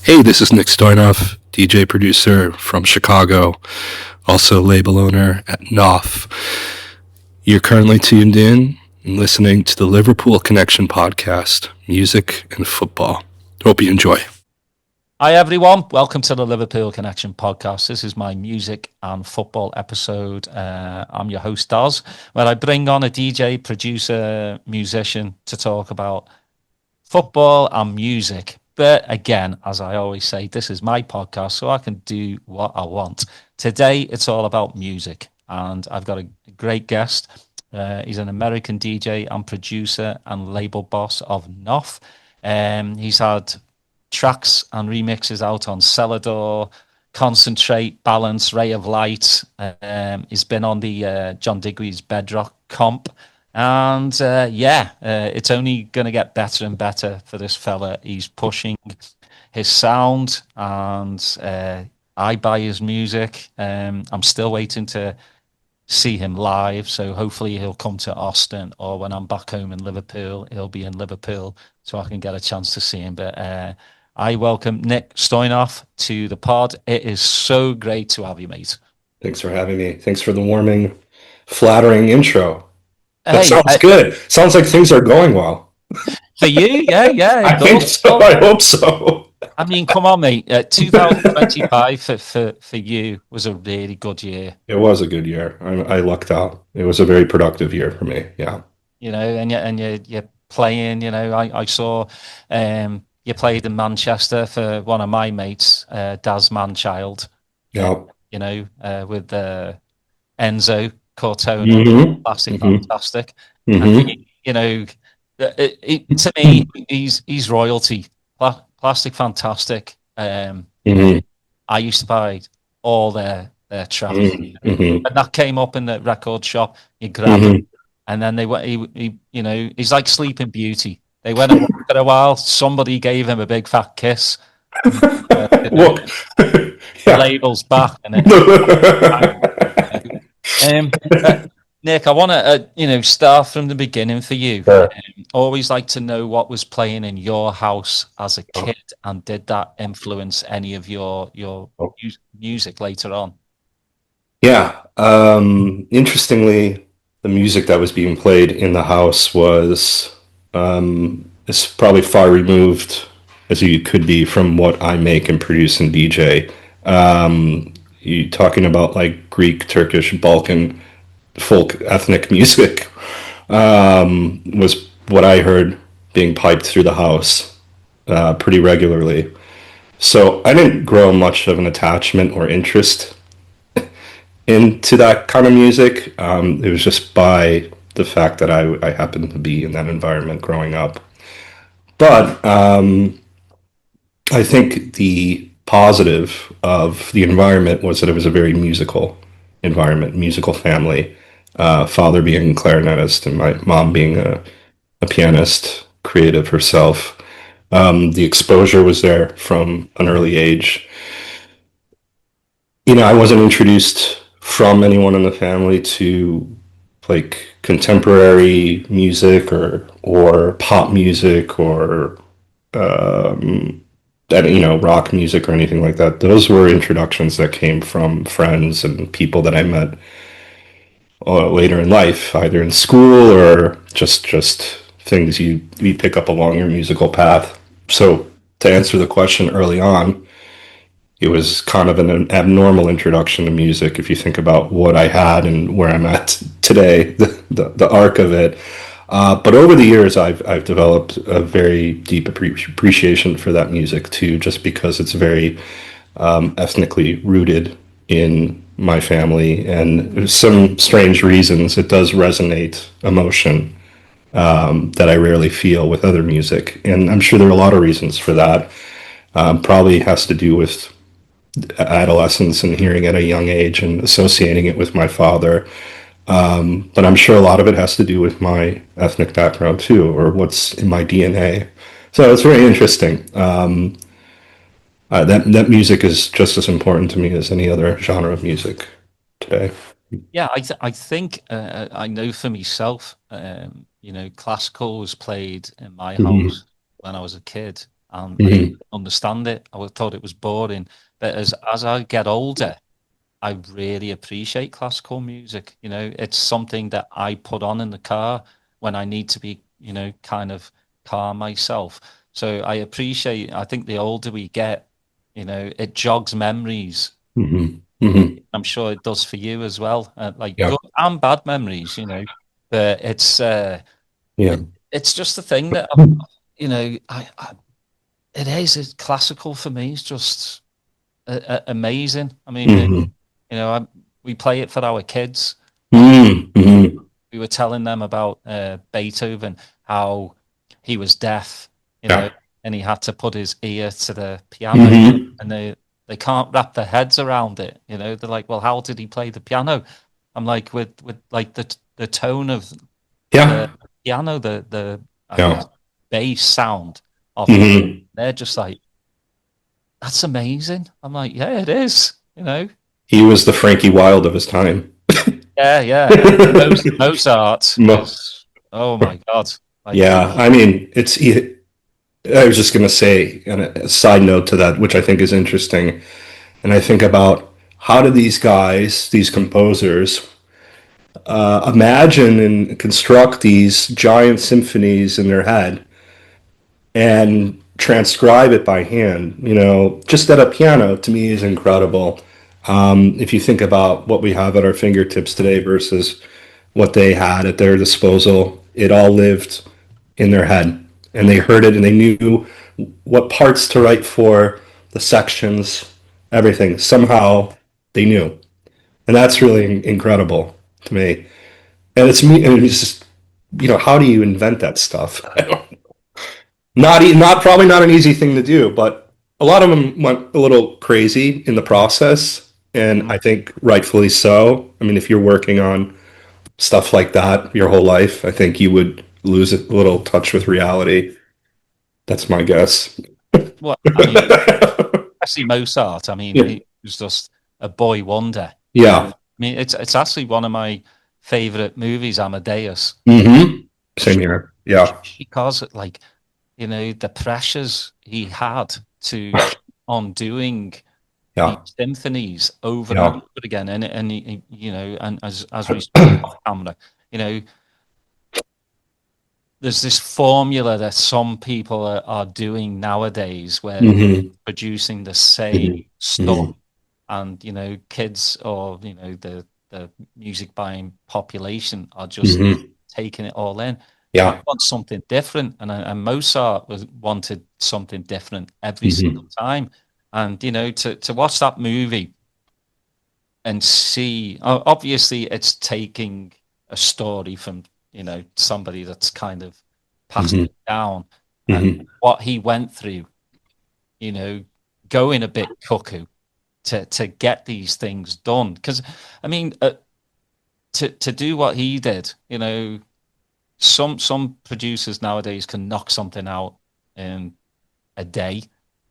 Hey, this is Nick Stoynoff, DJ producer from Chicago, also label owner at Noff. You're currently tuned in and listening to the Liverpool Connection Podcast, music and football. Hope you enjoy. Hi everyone, welcome to the Liverpool Connection Podcast. This is my music and football episode. I'm your host Daz, where I bring on a DJ, producer, musician to talk about football and music. But again, as I always say, this is my podcast, so I can do what I want. Today, it's all about music, and I've got a great guest. He's an American DJ and producer and label boss of Noff. He's had tracks and remixes out on Celador, Concentrate, Balance, Ray of Light. He's been on the Sasha&Digweed's Bedrock comp. And it's only going to get better and better for this fella. He's pushing his sound, and I buy his music. I'm still waiting to see him live, so hopefully he'll come to Austin, or when I'm back home in Liverpool, he'll be in Liverpool, so I can get a chance to see him. But I welcome Nick Stoynoff to the pod. It is so great to have you, mate. Thanks for having me. Thanks for the warming, flattering intro. That sounds good. Sounds like things are going well. For you, yeah. I think so. I hope so. I mean, come on, mate. 2025 for you was a really good year. It was a good year. I lucked out. It was a very productive year for me. Yeah. You know, and you're playing. You know, I saw you played in Manchester for one of my mates, Daz Manchild. Yeah. You know, with Enzo Cortona, fantastic. And, you know, to me, he's royalty. Plastic Fantastic. I used to buy all their tracks. And that came up in the record shop. You grab it, and then they went. He's like Sleeping Beauty. They went away for a while. Somebody gave him a big fat kiss. Labels back, and Nick, I want to start from the beginning for you. Sure. Always like to know what was playing in your house as a kid, and did that influence any of your music later on? Yeah. Interestingly, the music that was being played in the house was is probably far removed as you could be from what I make and produce and DJ. You talking about like Greek, Turkish, Balkan, folk ethnic music was what I heard being piped through the house pretty regularly. So I didn't grow much of an attachment or interest into that kind of music. It was just by the fact that I happened to be in that environment growing up. But I think the positive of the environment was that it was a very musical environment, musical family. Father being a clarinetist and my mom being a pianist, creative herself. The exposure was there from an early age. You know, I wasn't introduced from anyone in the family to like contemporary music or pop music or rock music or anything like that. Those were introductions that came from friends and people that I met later in life, either in school or just things you pick up along your musical path. So to answer the question early on, it was kind of an abnormal introduction to music if you think about what I had and where I'm at today, the arc of it. But over the years, I've developed a very deep appreciation for that music too, just because it's very ethnically rooted in my family, and some strange reasons it does resonate emotion that I rarely feel with other music, and I'm sure there are a lot of reasons for that. Probably has to do with adolescence and hearing at a young age and associating it with my father. But I'm sure a lot of it has to do with my ethnic background too, or what's in my DNA. So it's very interesting. That music is just as important to me as any other genre of music today. Yeah, I think I know for myself, classical was played in my house when I was a kid, and I Hmm. didn't understand it. I thought it was boring. But as I get older, I really appreciate classical music. You know, it's something that I put on in the car when I need to be, you know, kind of calm myself. So I think the older we get, you know, it jogs memories. Hmm. Hmm. I'm sure it does for you as well, like Yeah. good and bad memories, you know. But Yeah. it's just a thing that, you know, it's classical for me. It's just amazing. I mean, Hmm. you know, we play it for our kids. Hmm. We were telling them about Beethoven, how he was deaf, you know, Yeah. and he had to put his ear to the piano, Hmm. and they can't wrap their heads around it. You know, they're like, well, how did he play the piano? I'm like, with like the tone of the Yeah. piano, the I guess Yeah. bass sound of it. Hmm. They're just like, that's amazing. I'm like, yeah, it is. You know, He was the Frankie Wilde of his time. yeah, yeah. Mozart Mo- is, oh my God. Like, Yeah, I mean, I was just going to say, and a side note to that, which I think is interesting, and I think about how do these guys, these composers, imagine and construct these giant symphonies in their head and transcribe it by hand. You know, just at a piano to me is incredible. If you think about what we have at our fingertips today versus what they had at their disposal, it all lived in their head, and they heard it and they knew what parts to write for, the sections, everything. Somehow they knew, and that's really incredible to me. And it's me, and it's just, you know, how do you invent that stuff? Not probably not an easy thing to do, but a lot of them went a little crazy in the process, and mm, I think rightfully so. I mean, if you're working on stuff like that your whole life, I think you would lose a little touch with reality. That's my guess. well, I mean, especially Mozart. I mean, Yeah. he was just a boy wonder. You know, I Yeah. mean, it's actually one of my favorite movies, Amadeus, Hmm. Same just here. Yeah. because, like, you know, the pressures he had to keep on doing these Yeah. symphonies over and over Yeah. again, and you know, and as we spoke off camera, you know, there's this formula that some people are doing nowadays where they're Hmm. producing the same Hmm. stuff, Hmm. and you know, kids or you know the music buying population are just Hmm. taking it all in. I Yeah. want something different, and Mozart wanted something different every single Hmm. time. And you know, to watch that movie and see, obviously, it's taking a story from you know somebody that's kind of passed Hmm. it down, and Hmm. what he went through, you know, going a bit cuckoo to get these things done. Because I mean, to do what he did, you know, some producers nowadays can knock something out in a day,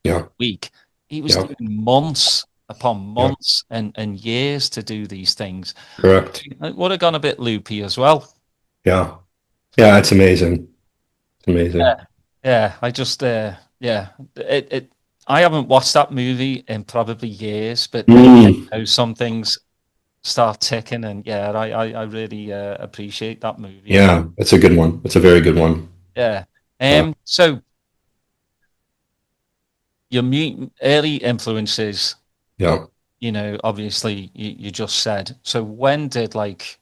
Yeah. week. He was Yeah. doing months upon Yeah. months and years to do these things. Correct. It would have gone a bit loopy as well. Yeah. Yeah. It's amazing. It's amazing. Yeah, yeah. Yeah. It. I haven't watched that movie in probably years, but then you Mm. know, some things start ticking, and yeah, I really appreciate that movie. Yeah. It's a good one. It's a very good one. Yeah. Yeah. So your early influences, Yeah. you know, obviously you just said. So when did like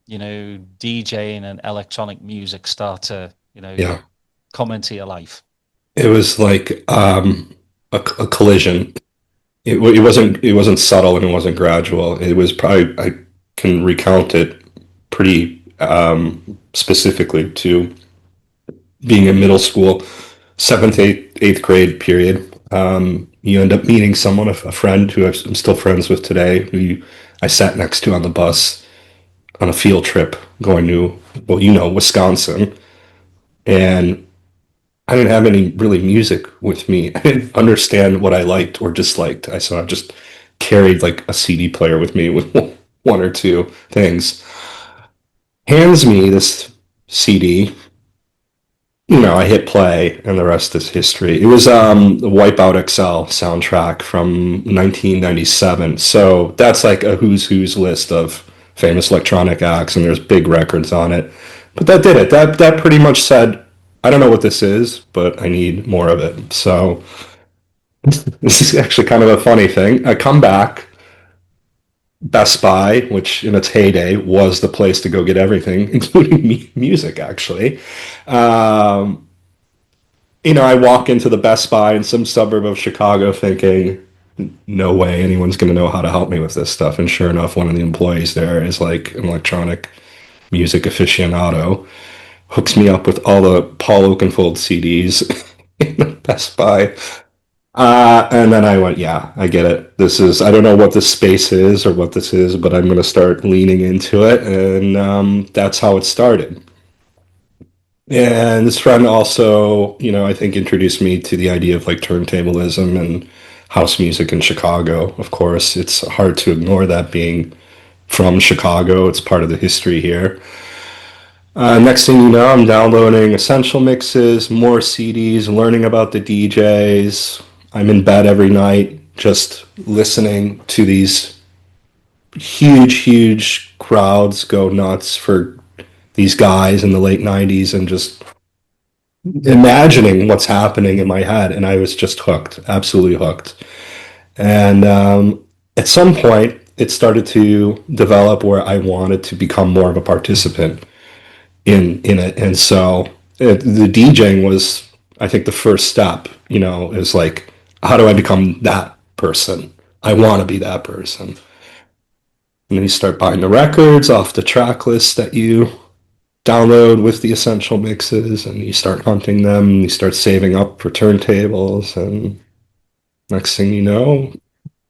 you know DJing and electronic music start to you know Yeah. come into your life? It was like a collision. It wasn't subtle and it wasn't gradual. It was probably I can recount it pretty specifically to being in middle school, seventh, eighth grade period. You end up meeting someone, a friend who I'm still friends with today, who I sat next to on the bus on a field trip going to, well, you know, Wisconsin. And I didn't have any really music with me. I didn't understand what I liked or disliked. So I just carried like a CD player with me with one or two things. Hands me this CD, I hit play and the rest is history. It was the Wipeout XL soundtrack from 1997. So that's like a who's list of famous electronic acts, and there's big records on it. But that did it. That pretty much said, I don't know what this is, but I need more of it. So this is actually kind of a funny thing. I come back, Best Buy, which in its heyday was the place to go get everything, including music, actually. Um, I walk into the Best Buy in some suburb of Chicago thinking, no way anyone's going to know how to help me with this stuff. And sure enough, one of the employees there is like an electronic music aficionado, hooks me up with all the Paul Oakenfold CDs in the Best Buy. And then I went, yeah, I get it. I don't know what this space is or what this is, but I'm going to start leaning into it. And that's how it started. And this friend also, I think introduced me to the idea of like turntablism and house music in Chicago. Of course, it's hard to ignore that being from Chicago. It's part of the history here. Next thing you know, I'm downloading essential mixes, more CDs, learning about the DJs. I'm in bed every night just listening to these huge crowds go nuts for these guys in the late 90s and just imagining what's happening in my head. And I was just hooked, absolutely hooked. And at some point, it started to develop where I wanted to become more of a participant in it. And so the DJing was, I think, the first step, is like, how do I become that person? I want to be that person. And then you start buying the records off the track list that you download with the essential mixes, and you start hunting them, and you start saving up for turntables, and next thing you know,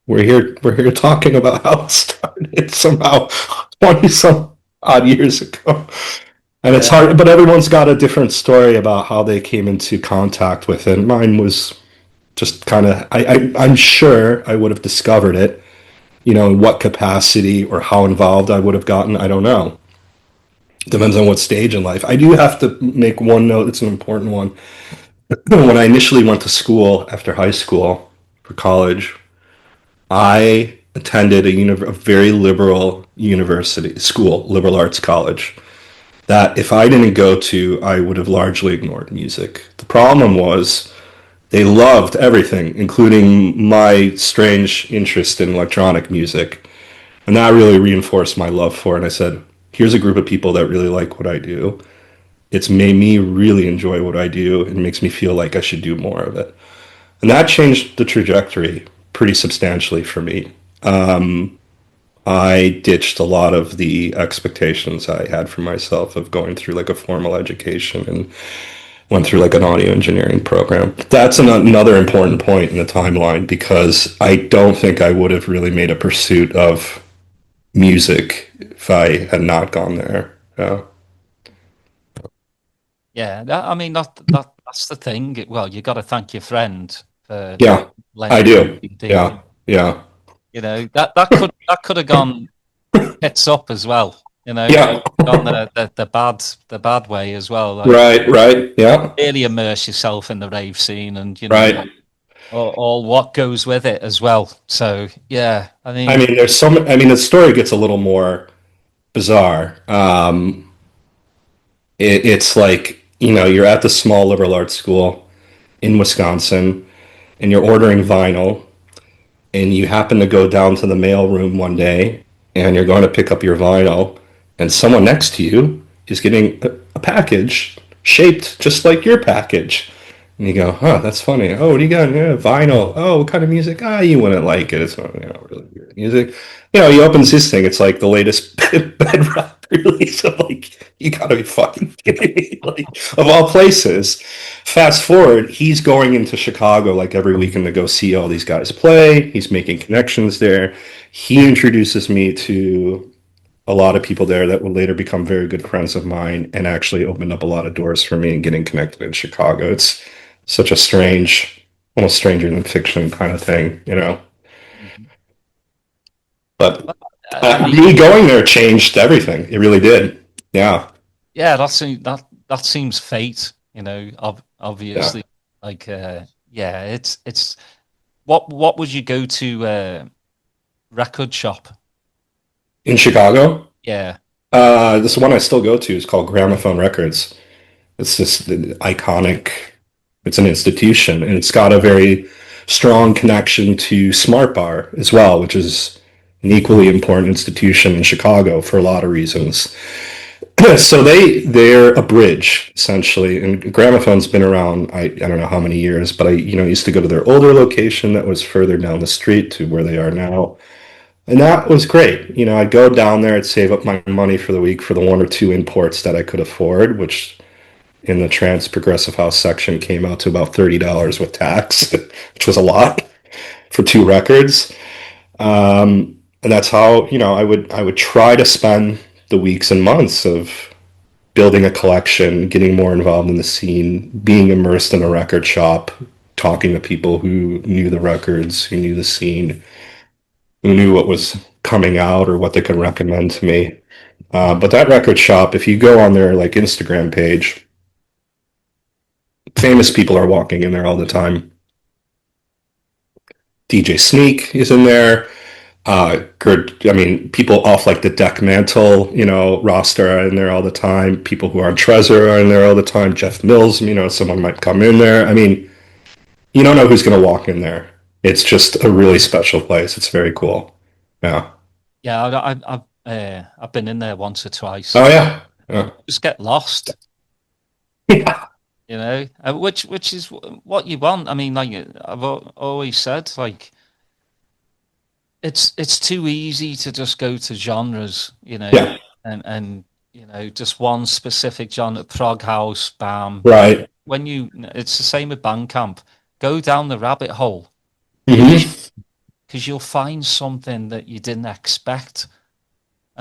we're here talking about how it started somehow 20 some odd years ago. And it's Yeah. hard, but everyone's got a different story about how they came into contact with it. Mine was just kind of, I'm sure I would have discovered it, in what capacity or how involved I would have gotten. I don't know. Depends on what stage in life. I do have to make one note. It's an important one. When I initially went to school after high school for college, I attended a very liberal university school, liberal arts college, that if I didn't go to, I would have largely ignored music. The problem was they loved everything, including my strange interest in electronic music. And that really reinforced my love for it. And I said, here's a group of people that really like what I do. It's made me really enjoy what I do. It makes me feel like I should do more of it. And that changed the trajectory pretty substantially for me. I ditched a lot of the expectations I had for myself of going through like a formal education and went through like an audio engineering program. That's another important point in the timeline because I don't think I would have really made a pursuit of music if I had not gone there. Yeah, I mean that's the thing. Well, you got to thank your friend for Yeah, I lending do. you the, Yeah, yeah, that could have gone tits up as well. yeah. Gone the bad way as well. Like Right. Yeah, really immerse yourself in the rave scene, and right. all what goes with it as well. So yeah, I I mean, mean, the story gets a little more bizarre. It's like, you're at the small liberal arts school in Wisconsin and you're ordering vinyl and you happen to go down to the mail room one day and you're going to pick up your vinyl and someone next to you is getting a package shaped just like your package. And you go, huh, that's funny. Oh, what do you got? Yeah, vinyl. Oh, what kind of music? You wouldn't like it. It's not, really weird music. He opens this thing. It's like the latest bedrock release. I'm like, you gotta be fucking kidding me. Like, of all places. Fast forward, he's going into Chicago like every weekend to go see all these guys play. He's making connections there. He introduces me to a lot of people there that would later become very good friends of mine and actually opened up a lot of doors for me and getting connected in Chicago. It's such a strange, almost stranger than fiction kind of thing. But I mean, me going there changed everything. It really did. Yeah. yeah, that seems fate. Obviously, like, it's what would you go to record shop In Chicago, yeah this one I still go to is called Gramophone Records. It's just iconic. It's an institution, and it's got a very strong connection to Smart Bar as well, which is an equally important institution in Chicago for a lot of reasons. So they're a bridge essentially, and Gramophone's been around. I don't know how many years, but I used to go to their older location that was further down the street to where they are now, and that was great. I'd go down there, I'd save up my money for the week for the one or two imports that I could afford, which in the trance progressive house section came out to about $30 with tax, which was a lot for two records. And that's how I would try to spend the weeks and months of building a collection, getting more involved in the scene, being immersed in a record shop, talking to people who knew the records, who knew the scene, who knew what was coming out or what they could recommend to me. But that record shop, if you go on their like Instagram page, famous people are walking in there all the time. DJ Sneak is in there. People off like the Deck Mantle, roster are in there all the time. People who are on Trezor are in there all the time. Jeff Mills, someone might come in there. I mean, you don't know who's going to walk in there. It's just a really special place. It's very cool. Yeah. Yeah, I've been in there once or twice. Oh yeah. Just get lost. Yeah. Which is what you want. I mean, like I've always said, like it's too easy to just go to genres, Yeah. and just one specific genre, prog house, bam. Right. It's the same with Bandcamp. Go down the rabbit hole. Because you'll find something that you didn't expect.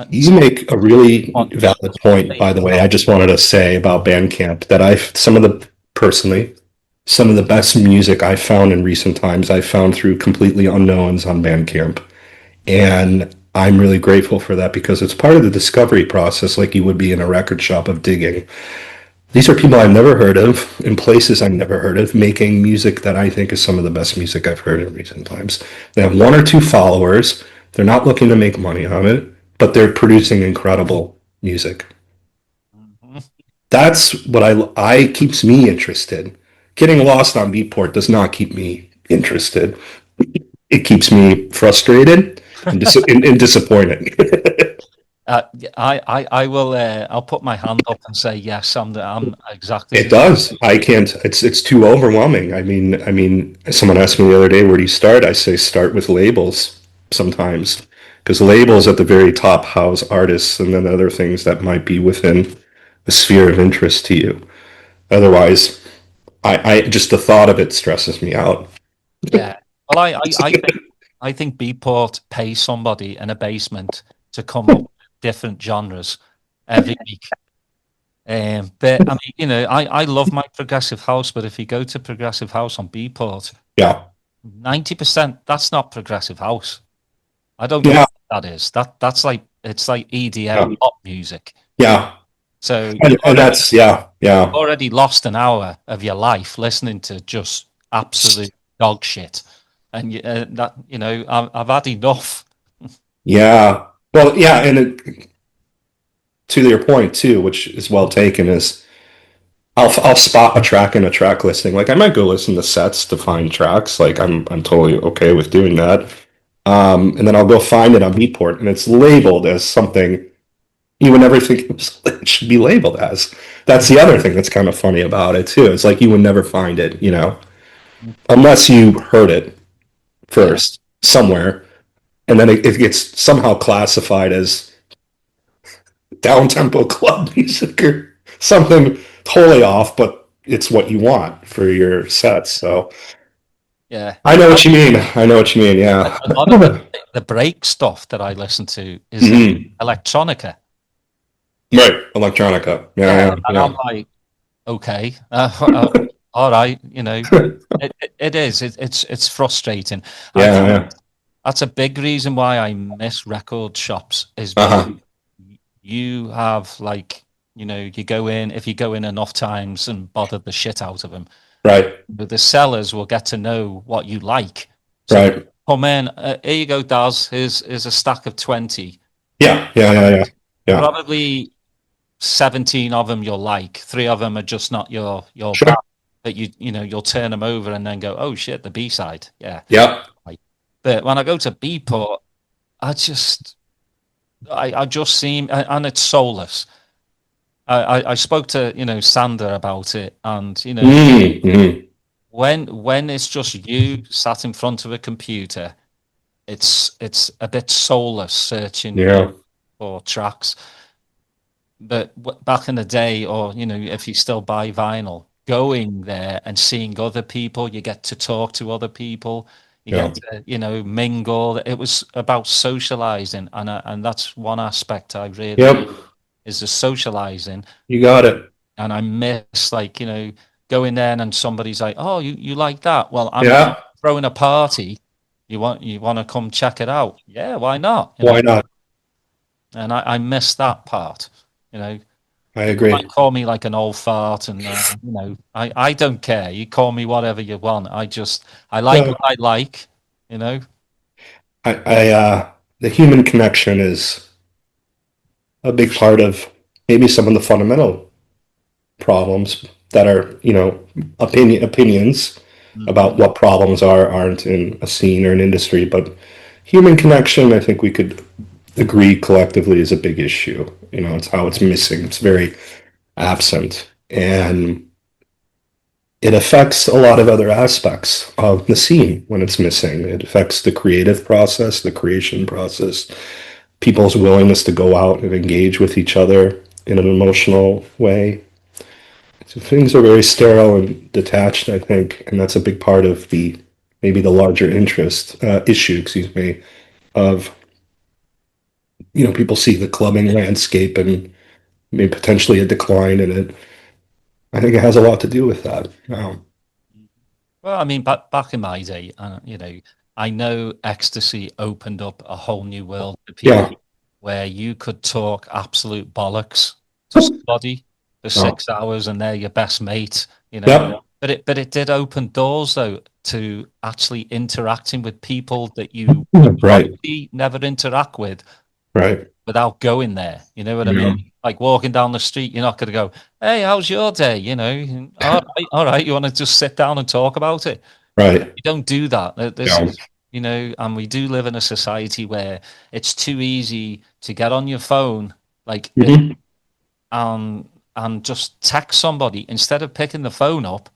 You make a really valid point, by the way. I just wanted to say about Bandcamp that some of the best music I found in recent times, I found through completely unknowns on Bandcamp. And I'm really grateful for that because it's part of the discovery process, like you would be in a record shop of digging. These are people I've never heard of in places I've never heard of making music that I think is some of the best music I've heard in recent times. They have one or two followers. They're not looking to make money on it, but they're producing incredible music. Mm-hmm. That's what I keeps me interested. Getting lost on Beatport does not keep me interested. It keeps me frustrated and disappointed. I will. I'll put my hand up and say yes. I'm exactly. It does. I can't. It's too overwhelming. I mean. Someone asked me the other day, "Where do you start?" I say, "Start with labels." Sometimes, because labels at the very top house artists, and then other things that might be within a sphere of interest to you. Otherwise, I just the thought of it stresses me out. Yeah. Well, I think Beatport pays somebody in a basement to come up with different genres every week. But I mean, I love my progressive house, but if you go to progressive house on Beatport, 90% that's not progressive house. I don't know what that is. That's like it's like EDM pop music. Yeah. So and that's you've already lost an hour of your life listening to just absolute dog shit, and I've had enough. Yeah. Well, yeah, and to your point too, which is well taken, is I'll spot a track in a track listing. Like I might go listen to sets to find tracks. Like I'm totally okay with doing that. And then I'll go find it on Beatport, and it's labeled as something you would never think it should be labeled as. That's the other thing that's kind of funny about it too. It's like you would never find it, unless you heard it first somewhere, and then it gets somehow classified as down-tempo club music or something totally off, but it's what you want for your sets. So yeah, I know what you mean. Yeah, a lot of the break stuff that I listen to is electronica. Right, electronica. Yeah. I'm like, okay, all right, it is. It's frustrating. Yeah. That's a big reason why I miss record shops. Is because you have like You know, if you go in enough times and bother the shit out of them, Right. the sellers will get to know what you like. So they Right. come in, here you go, Daz, here's a stack of 20. Yeah. Yeah. Yeah. Yeah. Yeah. Probably 17 of them you'll like. 3 of them are just not your bag. Sure. But you'll turn them over and then go, oh shit, the B side. Yeah. Yeah. Right. But when I go to Bport, I just seem, and it's soulless. I spoke to Sander about it, and Mm-hmm. when it's just you sat in front of a computer, it's a bit soulless searching Yeah. for tracks. But back in the day, or if you still buy vinyl, going there and seeing other people, you get to talk to other people, you Yeah. get to mingle. It was about socializing, and that's one aspect I really Yep. is the socializing. You got it. And I miss going there and somebody's like, oh, you like that? Well, I'm Yeah. throwing a party. You want to come check it out? Yeah, why not? Why not? And I miss that part. You know, I people might agree. call me like an old fart, and I don't care. You call me whatever you want. I like No, what I like. You know. the human connection is a big part of maybe some of the fundamental problems that are, opinions Mm. about what problems aren't in a scene or an industry, but human connection, I think we could agree collectively is a big issue. It's how it's missing. It's very absent. And it affects a lot of other aspects of the scene when it's missing. It affects the creative process, the creation process, people's willingness to go out and engage with each other in an emotional way. So things are very sterile and detached, I think, and that's a big part of maybe the larger issue, excuse me, of people see the clubbing landscape and maybe potentially a decline in it. I think it has a lot to do with that. Well, I mean, back in my day, I know ecstasy opened up a whole new world for people Yeah, where you could talk absolute bollocks to somebody for yeah, 6 hours and they're your best mate, yeah, But it did open doors though to actually interacting with people that you would right, probably never interact with right, without going there. You know what I yeah, mean? Like walking down the street, you're not going to go, "Hey, how's your day?" All right. You want to just sit down and talk about it. right, You don't do that. This yeah, is, and we do live in a society where it's too easy to get on your phone, like, hmm, and just text somebody instead of picking the phone up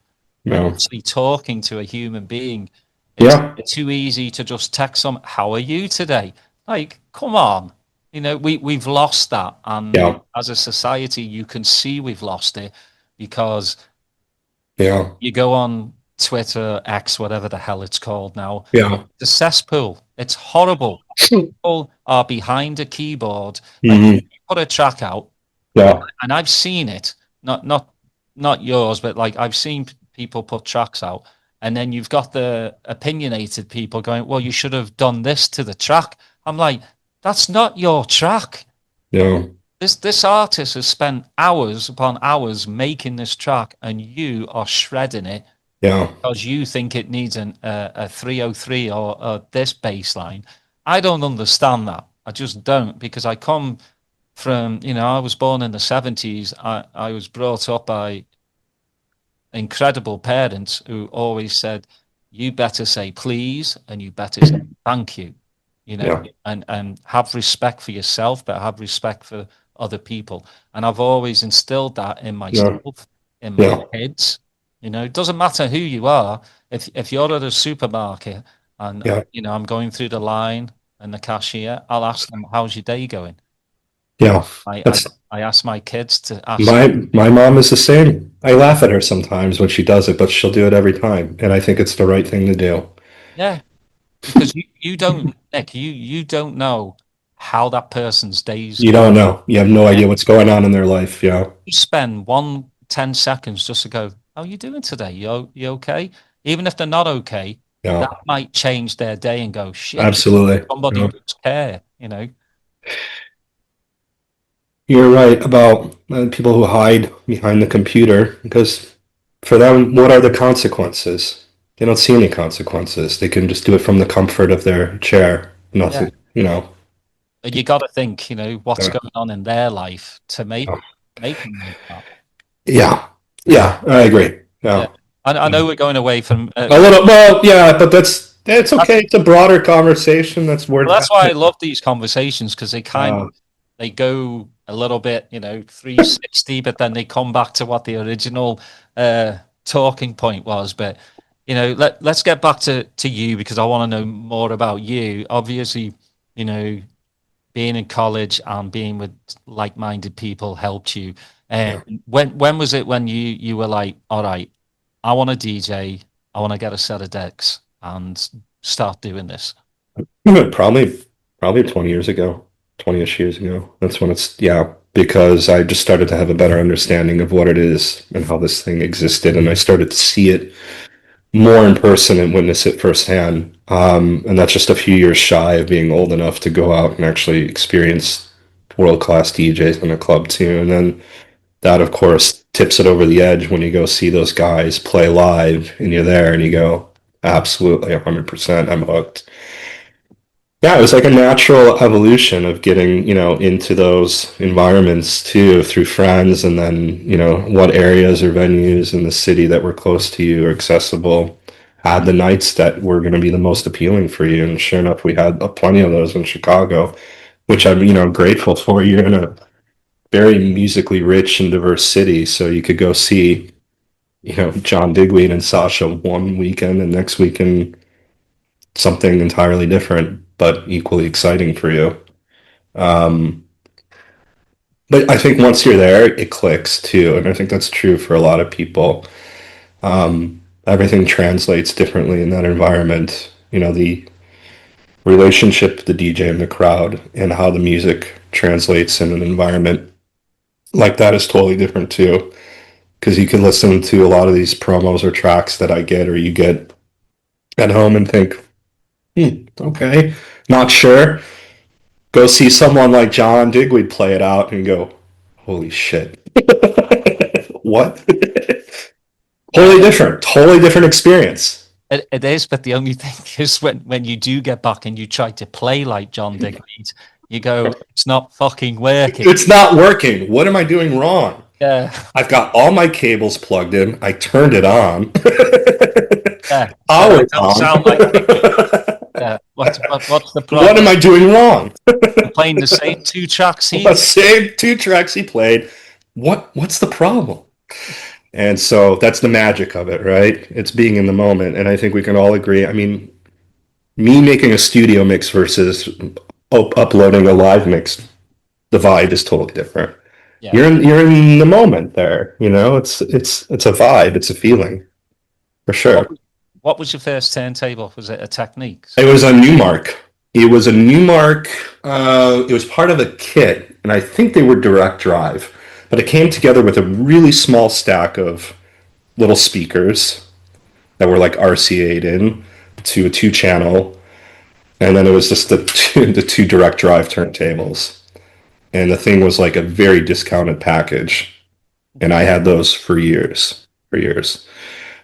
and yeah, actually talking to a human being. It's yeah, too easy to just text them, "How are you today?" Like, come on. We've lost that. And yeah, as a society, you can see we've lost it because yeah, you go on Twitter, X, whatever the hell it's called now, yeah, the cesspool. It's horrible. People are behind a keyboard. Like, hmm, you put a track out, yeah, and I've seen it, not yours, but like I've seen people put tracks out, and then you've got the opinionated people going, "Well, you should have done this to the track." I'm like, that's not your track. yeah, This artist has spent hours upon hours making this track, and you are shredding it yeah, because you think it needs a 303 or this bass line. I don't understand that. I just don't, because I come from, I was born in the 70s. I was brought up by incredible parents who always said, you better say please and you better say thank you, yeah, and have respect for yourself, but have respect for other people. And I've always instilled that in yeah, myself, in my yeah, kids. It doesn't matter who you are. If you're at a supermarket and yeah, I'm going through the line and the cashier, I'll ask them, how's your day going? yeah. I, I, That's I ask my kids to ask. my mom is the same. I laugh at her sometimes when she does it, but she'll do it every time, and I think it's the right thing to do. Yeah, because you don't, Nick, you don't know how that person's day's You going. don't know. You have no idea what's going on in their life. Yeah, You spend 10 seconds just to go, how are you doing today? You okay? Even if they're not okay, yeah, that might change their day and go, shit, absolutely. somebody Yeah, does care, You're right about people who hide behind the computer because for them, what are the consequences? They don't see any consequences. They can just do it from the comfort of their chair. Yeah. Nothing, you know. You got to think, what's uh, going on in their life to make them like that. Yeah, yeah, I agree. Yeah. Yeah, I know we're going away from. a little. Well, yeah, but that's That's, okay. It's a broader conversation. That's worth well, that's why I having. love these conversations because Uh, they go a little bit, 360, but then they come back to what the original talking point was. But let's get back to you because I want to know more about you. Obviously, you know, being in college and being with like-minded people helped you. yeah. And when was it when you were like, all right, I want to DJ, I want to get a set of decks and start doing this? Probably 20 years ago, 20-ish years ago. That's when yeah, because I just started to have a better understanding of what it is and how this thing existed, and I started to see it more in person and witness it firsthand. And that's just a few years shy of being old enough to go out and actually experience world-class DJs in a club too. And then that, of course, tips it over the edge when you go see those guys play live and you're there and you go, absolutely 100%, I'm hooked. Yeah, it was like a natural evolution of getting, into those environments too through friends and then, what areas or venues in the city that were close to you or accessible had the nights that were going to be the most appealing for you. And sure enough, we had plenty of those in Chicago, which I'm, grateful for. You're in a very musically rich and diverse city, so you could go see, John Digweed and Sasha one weekend and next weekend something entirely different, but equally exciting for you. Um, but I think once you're there, it clicks too. And I think that's true for a lot of people. Everything translates differently in that environment. The relationship, the DJ and the crowd, and how the music translates in an environment like that is totally different too. Because you can listen to a lot of these promos or tracks that I get or you get at home and think, okay, not sure. Go see someone like John Digweed play it out and go, holy shit. What? Totally different experience. It is, but the only thing is when you do get back and you try to play like John Digweed, you go, it's not fucking working. It's not working. What am I doing wrong? Yeah. I've got all my cables plugged in. I turned it on. Yeah. Power Don't on. sound like yeah. What's the problem? What am I doing wrong? You're playing the same two tracks The same two tracks he played. What's the problem? And so that's the magic of it, right? It's being in the moment. And I think we can all agree. I mean, me making a studio mix versus uploading a live mix, the vibe is totally different. Yeah. You're in the moment there, it's a vibe, it's a feeling. For sure. What was your first turntable? Was it a Technique? It was a Newmark. It was a Newmark. It was part of a kit, and I think they were direct drive. But it came together with a really small stack of little speakers that were like RCA'd in to a 2-channel, and then it was just the two direct drive turntables. And the thing was like a very discounted package, and I had those for years.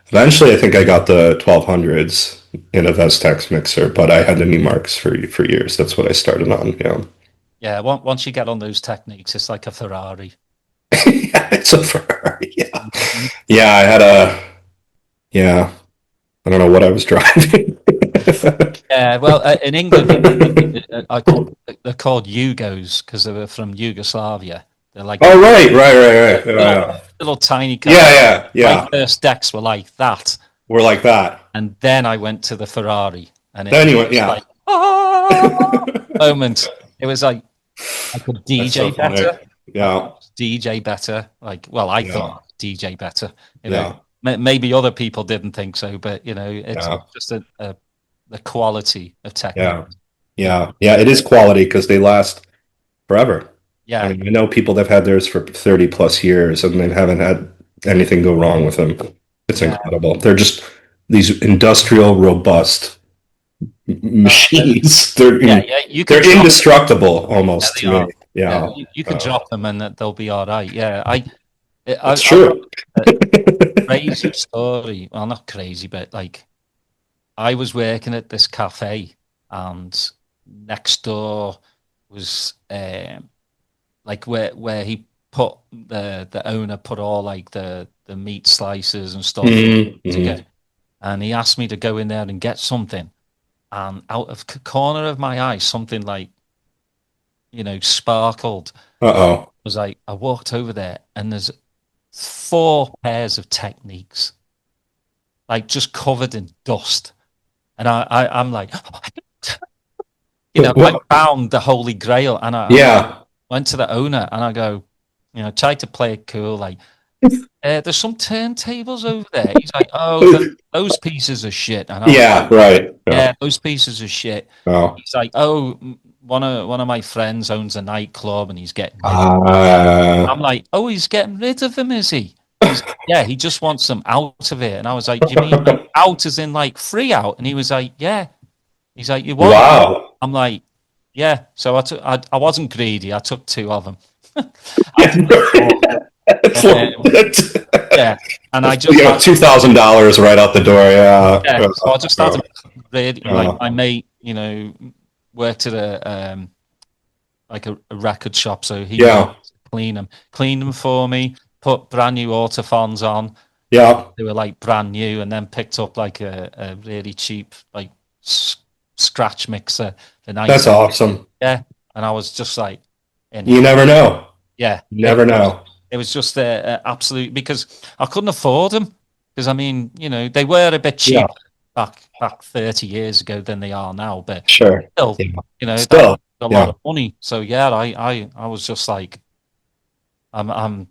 Eventually, I think I got the 1200s in a Vestex mixer, but I had the Newmarks for years. That's what I started on. Yeah. Yeah. Once you get on those Techniques, it's like a Ferrari. Yeah, it's a Ferrari. Yeah. Yeah, I had yeah, I don't know what I was driving. Yeah, well, in England, they're called Yugos because they were from Yugoslavia. They're like right. Yeah. Little tiny cars. Yeah. My first decks were like that. We're like that. And then I went to the Ferrari. And then you went, yeah. Like, moment. It was like I could DJ better. Yeah. DJ better. Like, well, I thought DJ better. Maybe other people didn't think so, but it's just the quality of technique. Yeah. It is quality because they last forever. Yeah. I know people that have had theirs for 30 plus years and they haven't had anything go wrong with them. It's incredible. They're just these industrial, robust machines. They're indestructible almost to me. Yeah, you can drop them and they'll be all right. Yeah, it's I've true. got a crazy story. Well, not crazy, but like I was working at this cafe, and next door was like where he put the owner put all like the meat slices and stuff together, and he asked me to go in there and get something, and out of the corner of my eye, something like sparkled. Uh-oh. Was like I walked over there, and there's 4 pairs of techniques, like just covered in dust, and I'm like, I What? found the holy grail, and I Yeah. went to the owner and I go, tried to play it cool, like, there's some turntables over there. He's like, oh, those pieces of shit, and I was Yeah, right. Yeah. yeah, those pieces of shit. Oh. He's like, oh, one of my friends owns a nightclub and he's getting rid of them. Uh, I'm like, oh, he's getting rid of them, is he? He's yeah, he just wants them out of it. And I was like, do you mean like out as in like free out? And he was like, yeah. He's like, you want? wow. I'm like, yeah. So I wasn't greedy. I took 2 of them. Yeah, and I just $2,000 right out the door. Yeah. yeah. So I just started really like my mate, worked at a like a record shop, so he clean them for me, put brand new Autofons on. Yeah. They were like brand new, and then picked up like a really cheap like scratch mixer. That's awesome. Yeah, and I was just like, you never know. Yeah, you never know. It was just absolute, because I couldn't afford them. Because I mean, they were a bit cheaper back 30 years ago than they are now. But sure, still, still a lot of money. So yeah, I was just like, I'm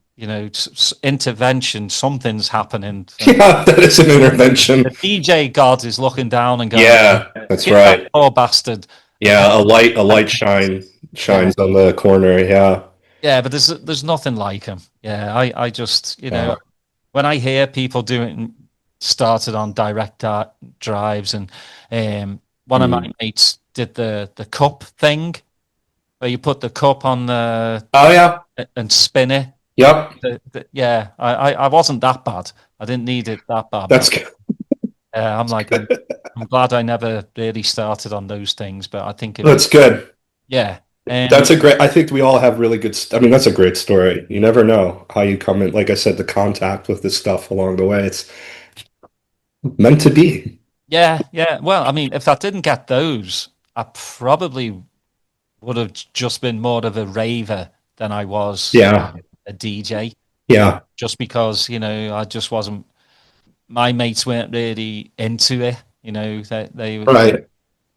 intervention. Something's happening. Yeah, that is an intervention. The DJ god is looking down and going, yeah, that's right. That poor bastard. Yeah, a light shines on the corner. Yeah. Yeah, but there's nothing like him. Yeah, I just when I hear people doing started on direct drives, and one of my mates did the cup thing where you put the cup on the and spin it. Yep. Yeah, I wasn't that bad. I didn't need it that bad. That's good. I'm like I'm glad I never really started on those things, but I think that's good. Yeah. That's I think we all have really good, I mean, that's a great story. You never know how you come in, like I said, the contact with this stuff along the way. It's meant to be. Yeah. Well, I mean, if I didn't get those, I probably would have just been more of a raver than I was a DJ. Yeah. Just because, I just wasn't, my mates weren't really into it.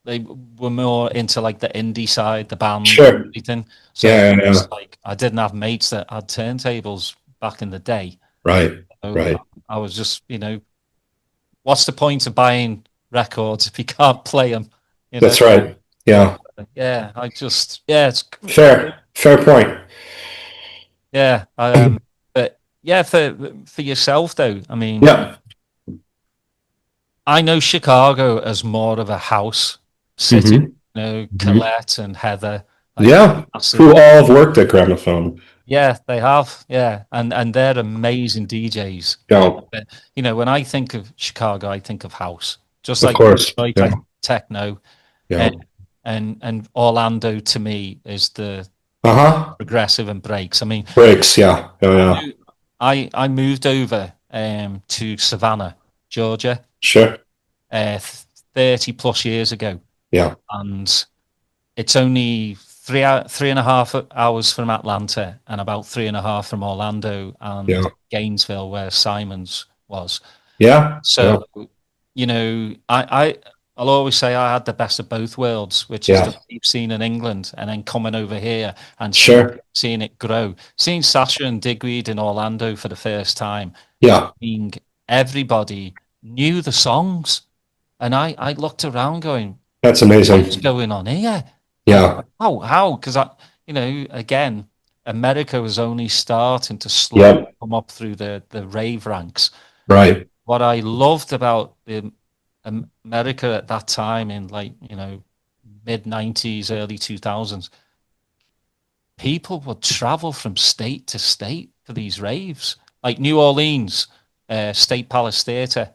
They were more into like the indie side, the band, and everything. So like I didn't have mates that had turntables back in the day. Right. So right. I was just, what's the point of buying records if you can't play them? That's right. Yeah. Yeah. It's fair point. Yeah. But yeah, for yourself though, I mean, I know Chicago as more of a house city, Colette and Heather. Who all have worked at Gramophone. Yeah, they have. Yeah, and they're amazing DJs. Yeah. But, when I think of Chicago, I think of house. Just of like course. Techno. Yeah. And Orlando to me is the progressive and breaks. I mean, breaks. Yeah. Oh, yeah. I moved over to Savannah, Georgia. Sure. 30 plus years ago. Yeah. And it's only 3.5 hours from Atlanta and about 3.5 from Orlando and Gainesville, where Simon's was. Yeah. So, I'll always say I had the best of both worlds, which is the deep scene in England, and then coming over here and seeing it grow. Seeing Sasha&Digweed in Orlando for the first time. Yeah. Seeing everybody knew the songs. And I looked around going, that's amazing. What's going on here? Yeah. How? Because again, America was only starting to slowly come up through the rave ranks. Right. What I loved about America at that time in mid 90s, early 2000s, people would travel from state to state for these raves, like New Orleans, State Palace Theatre.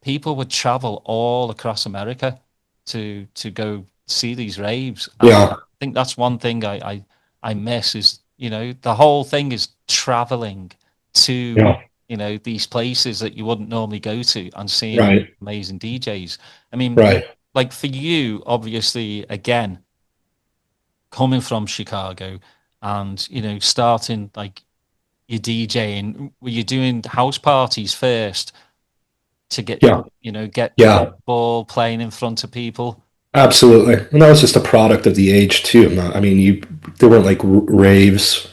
People would travel all across America to go see these raves, and I Yeah, think that's one thing I miss is, the whole thing is traveling to, yeah, these places that you wouldn't normally go to and seeing all right, the amazing DJs. I mean, right. like for you, obviously, again, coming from Chicago and, starting like your DJing, were you doing house parties first to get, Yeah, get yeah, comfortable playing in front of people? absolutely. And that was just a product of the age too. I mean, there weren't like raves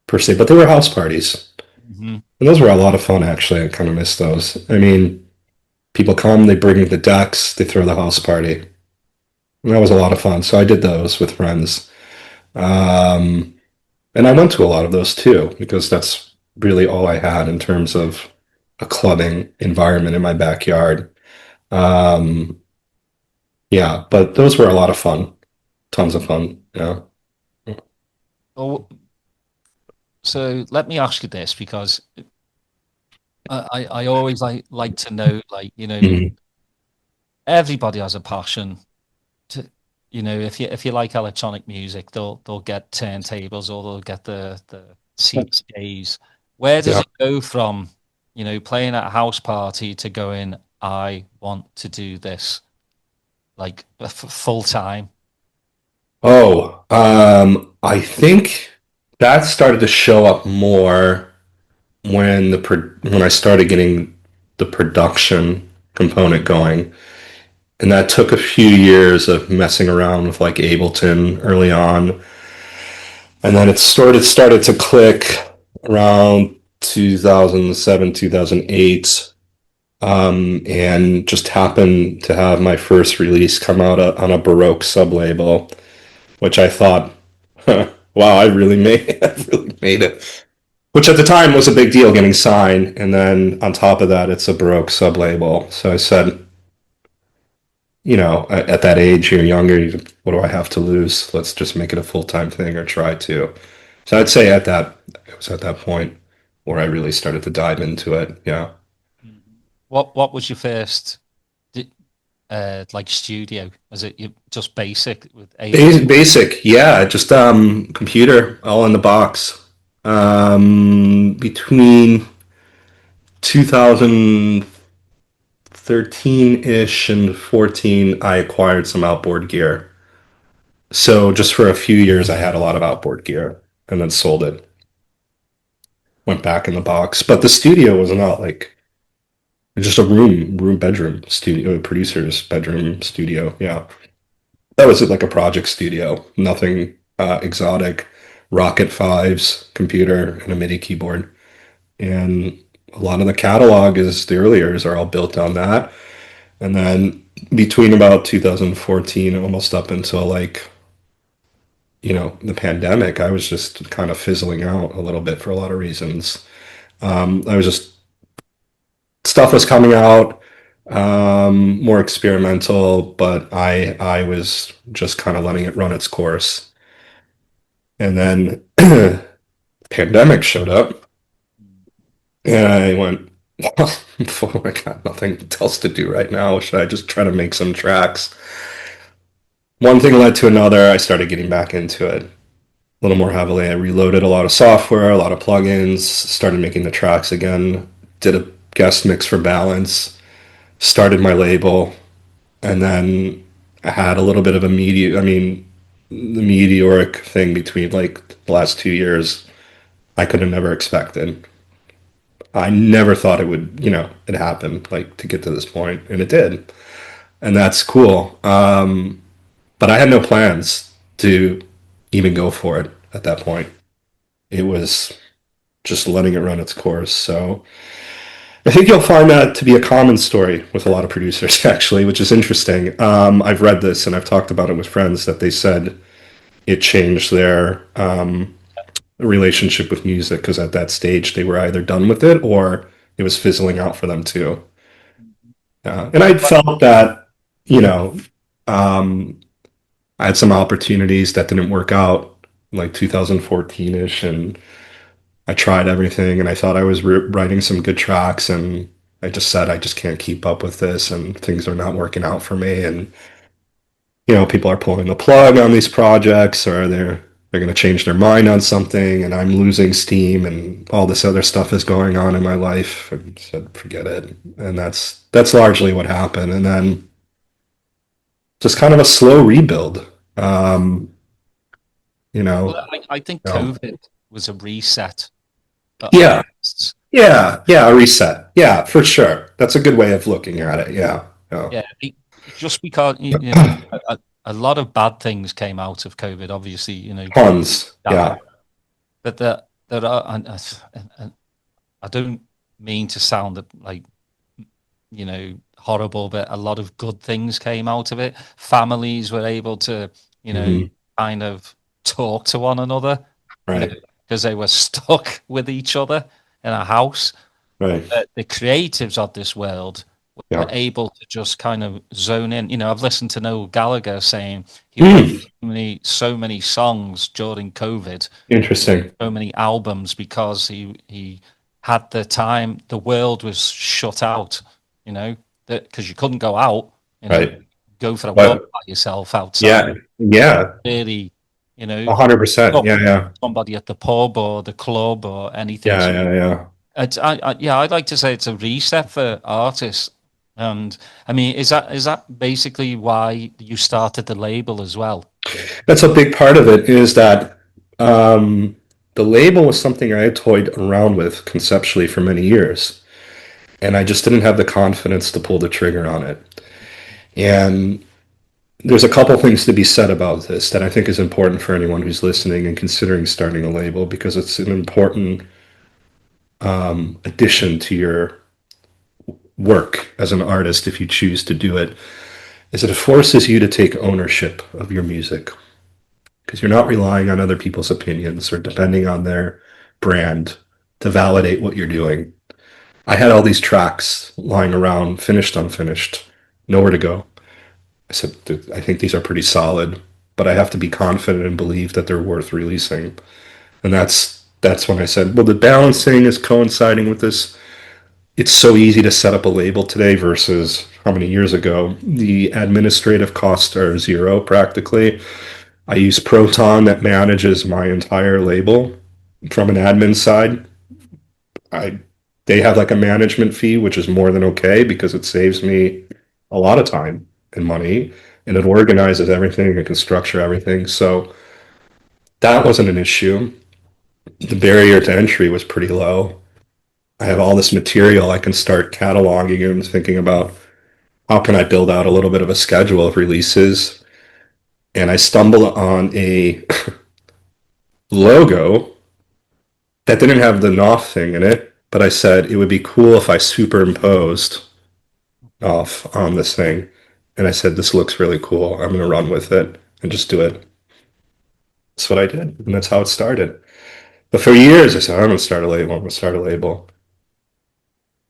per se, but there were house parties. Hmm. And those were a lot of fun, actually. I kind of miss those. I mean, people come, they bring the decks, they throw the house party. And that was a lot of fun. So I did those with friends. Um, and I went to a lot of those too, because that's really all I had in terms of a clubbing environment in my backyard. Um, yeah, but those were a lot of fun. Tons of fun. Yeah. Oh, so let me ask you this, because I always like to know, like, Mhm. everybody has a passion to, if you like electronic music, they'll get turntables or they'll get the CDJs. Where does Yeah. it go from, playing at a house party to going, I want to do this like full time? I think that started to show up more when I started getting the production component going. And that took a few years of messing around with like Ableton early on. And then it started to click around 2007, 2008. And just happened to have my first release come out on a Baroque sub label, which I thought, huh, wow, I really made it. Which at the time was a big deal getting signed. And then on top of that, it's a Baroque sub label. So I said, at that age, you're younger, what do I have to lose? Let's just make it a full-time thing or try to. So I'd say it was at that point where I really started to dive into it. Yeah. Mhm. What was your first like studio? Was it just basic with Ableton? Basic, yeah, just computer all in the box. Between 2013-ish and 14, I acquired some outboard gear. So just for a few years, I had a lot of outboard gear and then sold it. Went back in the box. But the studio was not like just a bedroom studio, producer's bedroom studio. Yeah. That was like a project studio. Nothing exotic. Rocket Fives, computer, and a MIDI keyboard. And a lot of the catalog is the earliers are all built on that. And then between about 2014, almost up until like, the pandemic, I was just kind of fizzling out a little bit for a lot of reasons. I was just stuff was coming out, more experimental, but I was just kind of letting it run its course. And then pandemic showed up, and I went, well, I got nothing else to do right now. Should I just try to make some tracks? One thing led to another. I started getting back into it a little more heavily. I reloaded a lot of software, a lot of plugins, started making the tracks again, did a guest mix for Balance, started my label, and then I had a little bit of the meteoric thing between like the last 2 years. I could have never expected. I never thought it happened like to get to this point, and it did, and that's cool. But I had no plans to even go for it at that point. It was just letting it run its course. So I think you'll find that to be a common story with a lot of producers, actually, which is interesting. I've read this and I've talked about it with friends that they said it changed their relationship with music because at that stage they were either done with it or it was fizzling out for them too. And I felt that, you know, um, I had some opportunities that didn't work out. like 2014-ish, and I tried everything, and I thought I was writing some good tracks, and I just said I just can't keep up with this, and things are not working out for me, and people are pulling the plug on these projects, or they're going to change their mind on something, and I'm losing steam, and all this other stuff is going on in my life. I said, forget it, and that's largely what happened, and then just kind of a slow rebuild. Um, you know, Well, I think you know, COVID was a reset for yeah, artists. yeah, a reset, yeah, for sure. That's a good way of looking at it. Yeah, yeah. Yeah, just because you know a lot of bad things came out of COVID. Obviously, people Tons, yeah. died, but there are, and I don't mean to sound like horrible, but a lot of good things came out of it. Families were able to Hmm. kind of talk to one another, you know, Right, because they were stuck with each other in a house. right, The creatives of this world were yeah. able to just kind of zone in. I've listened to Noel Gallagher saying he wrote Mm, so many songs during COVID, interesting. so many albums because he had the time. The world was shut out, you know, because you couldn't go out, Right. go for a walk But by yourself outside. yeah, yeah, Really, 100%. talk Yeah, to yeah, somebody at the pub or the club or anything. yeah, yeah, yeah. Yeah, I'd like to say it's a reset for artists. And I mean, is that basically why you started the label as well? That's a big part of it is that um, the label was something I had toyed around with conceptually for many years, and I just didn't have the confidence to pull the trigger on it. And there's a couple things to be said about this that I think is important for anyone who's listening and considering starting a label because it's an important addition to your work as an artist if you choose to do it. Is that it forces you to take ownership of your music because you're not relying on other people's opinions or depending on their brand to validate what you're doing. I had all these tracks lying around, finished, unfinished, nowhere to go. I said, I think these are pretty solid, but I have to be confident and believe that they're worth releasing. And that's when I said, well, the balancing is coinciding with this. It's so easy to set up a label today versus how many years ago. The administrative costs are zero practically. I use Proton that manages my entire label from an admin side. I They have like a management fee, which is more than okay because it saves me a lot of time and money, and it organizes everything and can structure everything. So that wasn't an issue. The barrier to entry was pretty low. I have all this material I can start cataloging and thinking about how can I build out a little bit of a schedule of releases. And I stumbled on a logo that didn't have the Noff thing in it, but I said it would be cool if I superimposed off on this thing. And I said, this looks really cool. I'm going to run with it and just do it. That's what I did. And that's how it started. But for years, I said, I'm going to start a label. I'm going to start a label.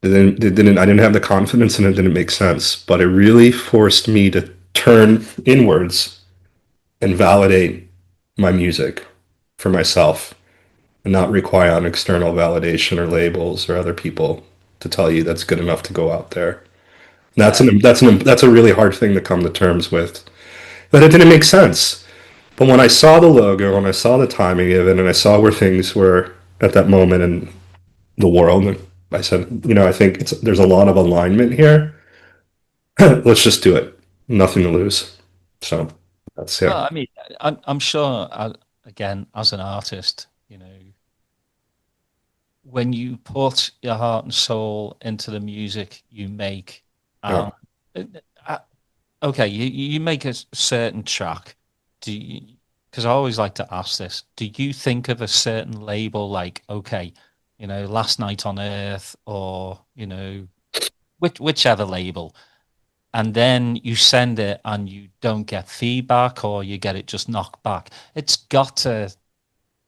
I didn't have the confidence and it didn't make sense. But it really forced me to turn inwards and validate my music for myself and not rely on external validation or labels or other people to tell you that's good enough to go out there. Yeah. That's a really hard thing to come to terms with. But it didn't make sense. But when I saw the logo and I saw the timing of it and I saw where things were at that moment in the world, I said, I think there's a lot of alignment here. Let's just do it. Nothing to lose. So that's yeah. Well, I mean, I'm sure, again, as an artist, when you put your heart and soul into the music you make, Yeah. um, uh, okay, you make a certain track. Do you? Because I always like to ask this: do you think of a certain label like, okay, Last Night on Earth, or whichever label, and then you send it and you don't get feedback, or you get it just knocked back? It's got to,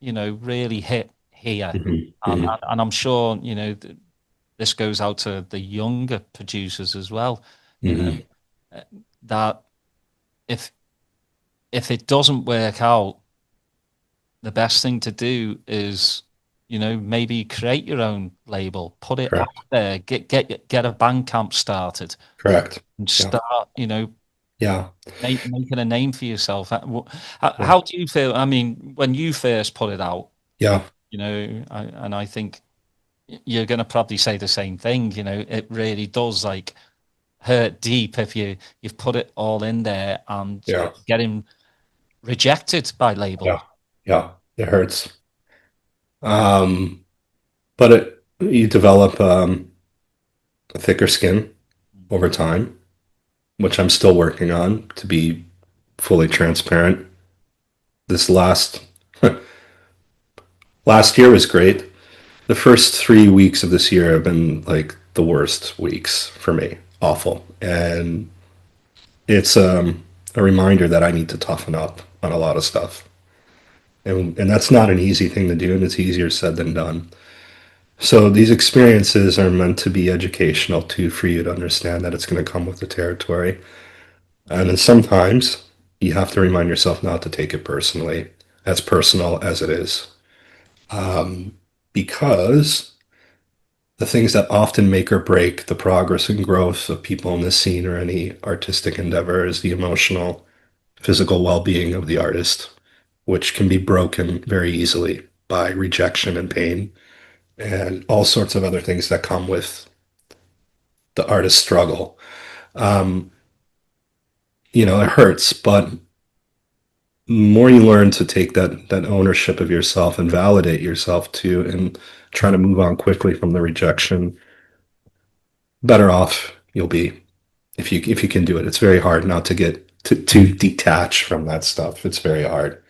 really hit here. Hmm. And, Hmm. and, and I'm sure, this goes out to the younger producers as well, you know, Hmm. uh, that if if it doesn't work out, the best thing to do is, maybe create your own label, put it out Correct. there, get a Bandcamp started, Correct. and Yeah. start, Yeah. making a name for yourself. Yeah. How do you feel? I mean, when you first put it out, Yeah. and I think you're going to probably say the same thing. It really does like hurt deep if you've put it all in there and Yeah. getting rejected by Yeah. labels. Yeah. It hurts. But you develop a thicker skin over time, which I'm still working on to be fully transparent. This last year was great. The first 3 weeks of this year have been like the worst weeks for me. Awful. And it's a reminder that I need to toughen up on a lot of stuff. And that's not an easy thing to do, and it's easier said than done. So these experiences are meant to be educational too, for you to understand that it's going to come with the territory. And then sometimes you have to remind yourself not to take it personally, as personal as it is. Because the things that often make or break the progress and growth of people in this scene or any artistic endeavor is the emotional, physical well being of the artist, which can be broken very easily by rejection and pain and all sorts of other things that come with the artist struggle. Um, it hurts, but the more you learn to take that ownership of yourself and validate yourself too, and try to move on quickly from the rejection, better off you'll be if you can do it. It's very hard not to get to detach from that stuff. It's very hard.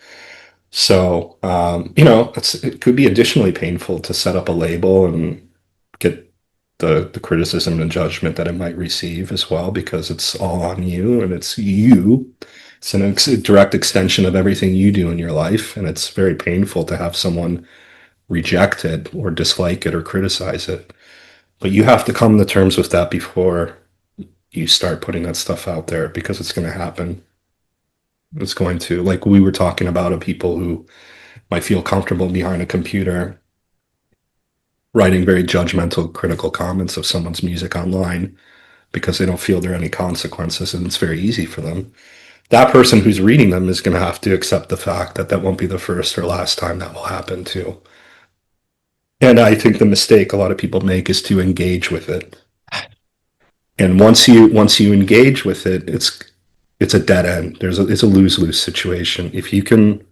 So it could be additionally painful to set up a label and get the criticism and judgment that it might receive as well, because it's all on you and it's you. It's a direct extension of everything you do in your life, and it's very painful to have someone reject it or dislike it or criticize it. But you have to come to terms with that before you start putting that stuff out there, because it's going to happen. It's going to, like we were talking about, of people who might feel comfortable behind a computer writing very judgmental, critical comments of someone's music online because they don't feel there are any consequences and it's very easy for them. That person who's reading them is going to have to accept the fact that that won't be the first or last time that will happen too. And I think the mistake a lot of people make is to engage with it. And once you engage with it, it's a dead end. It's a lose-lose situation. If you can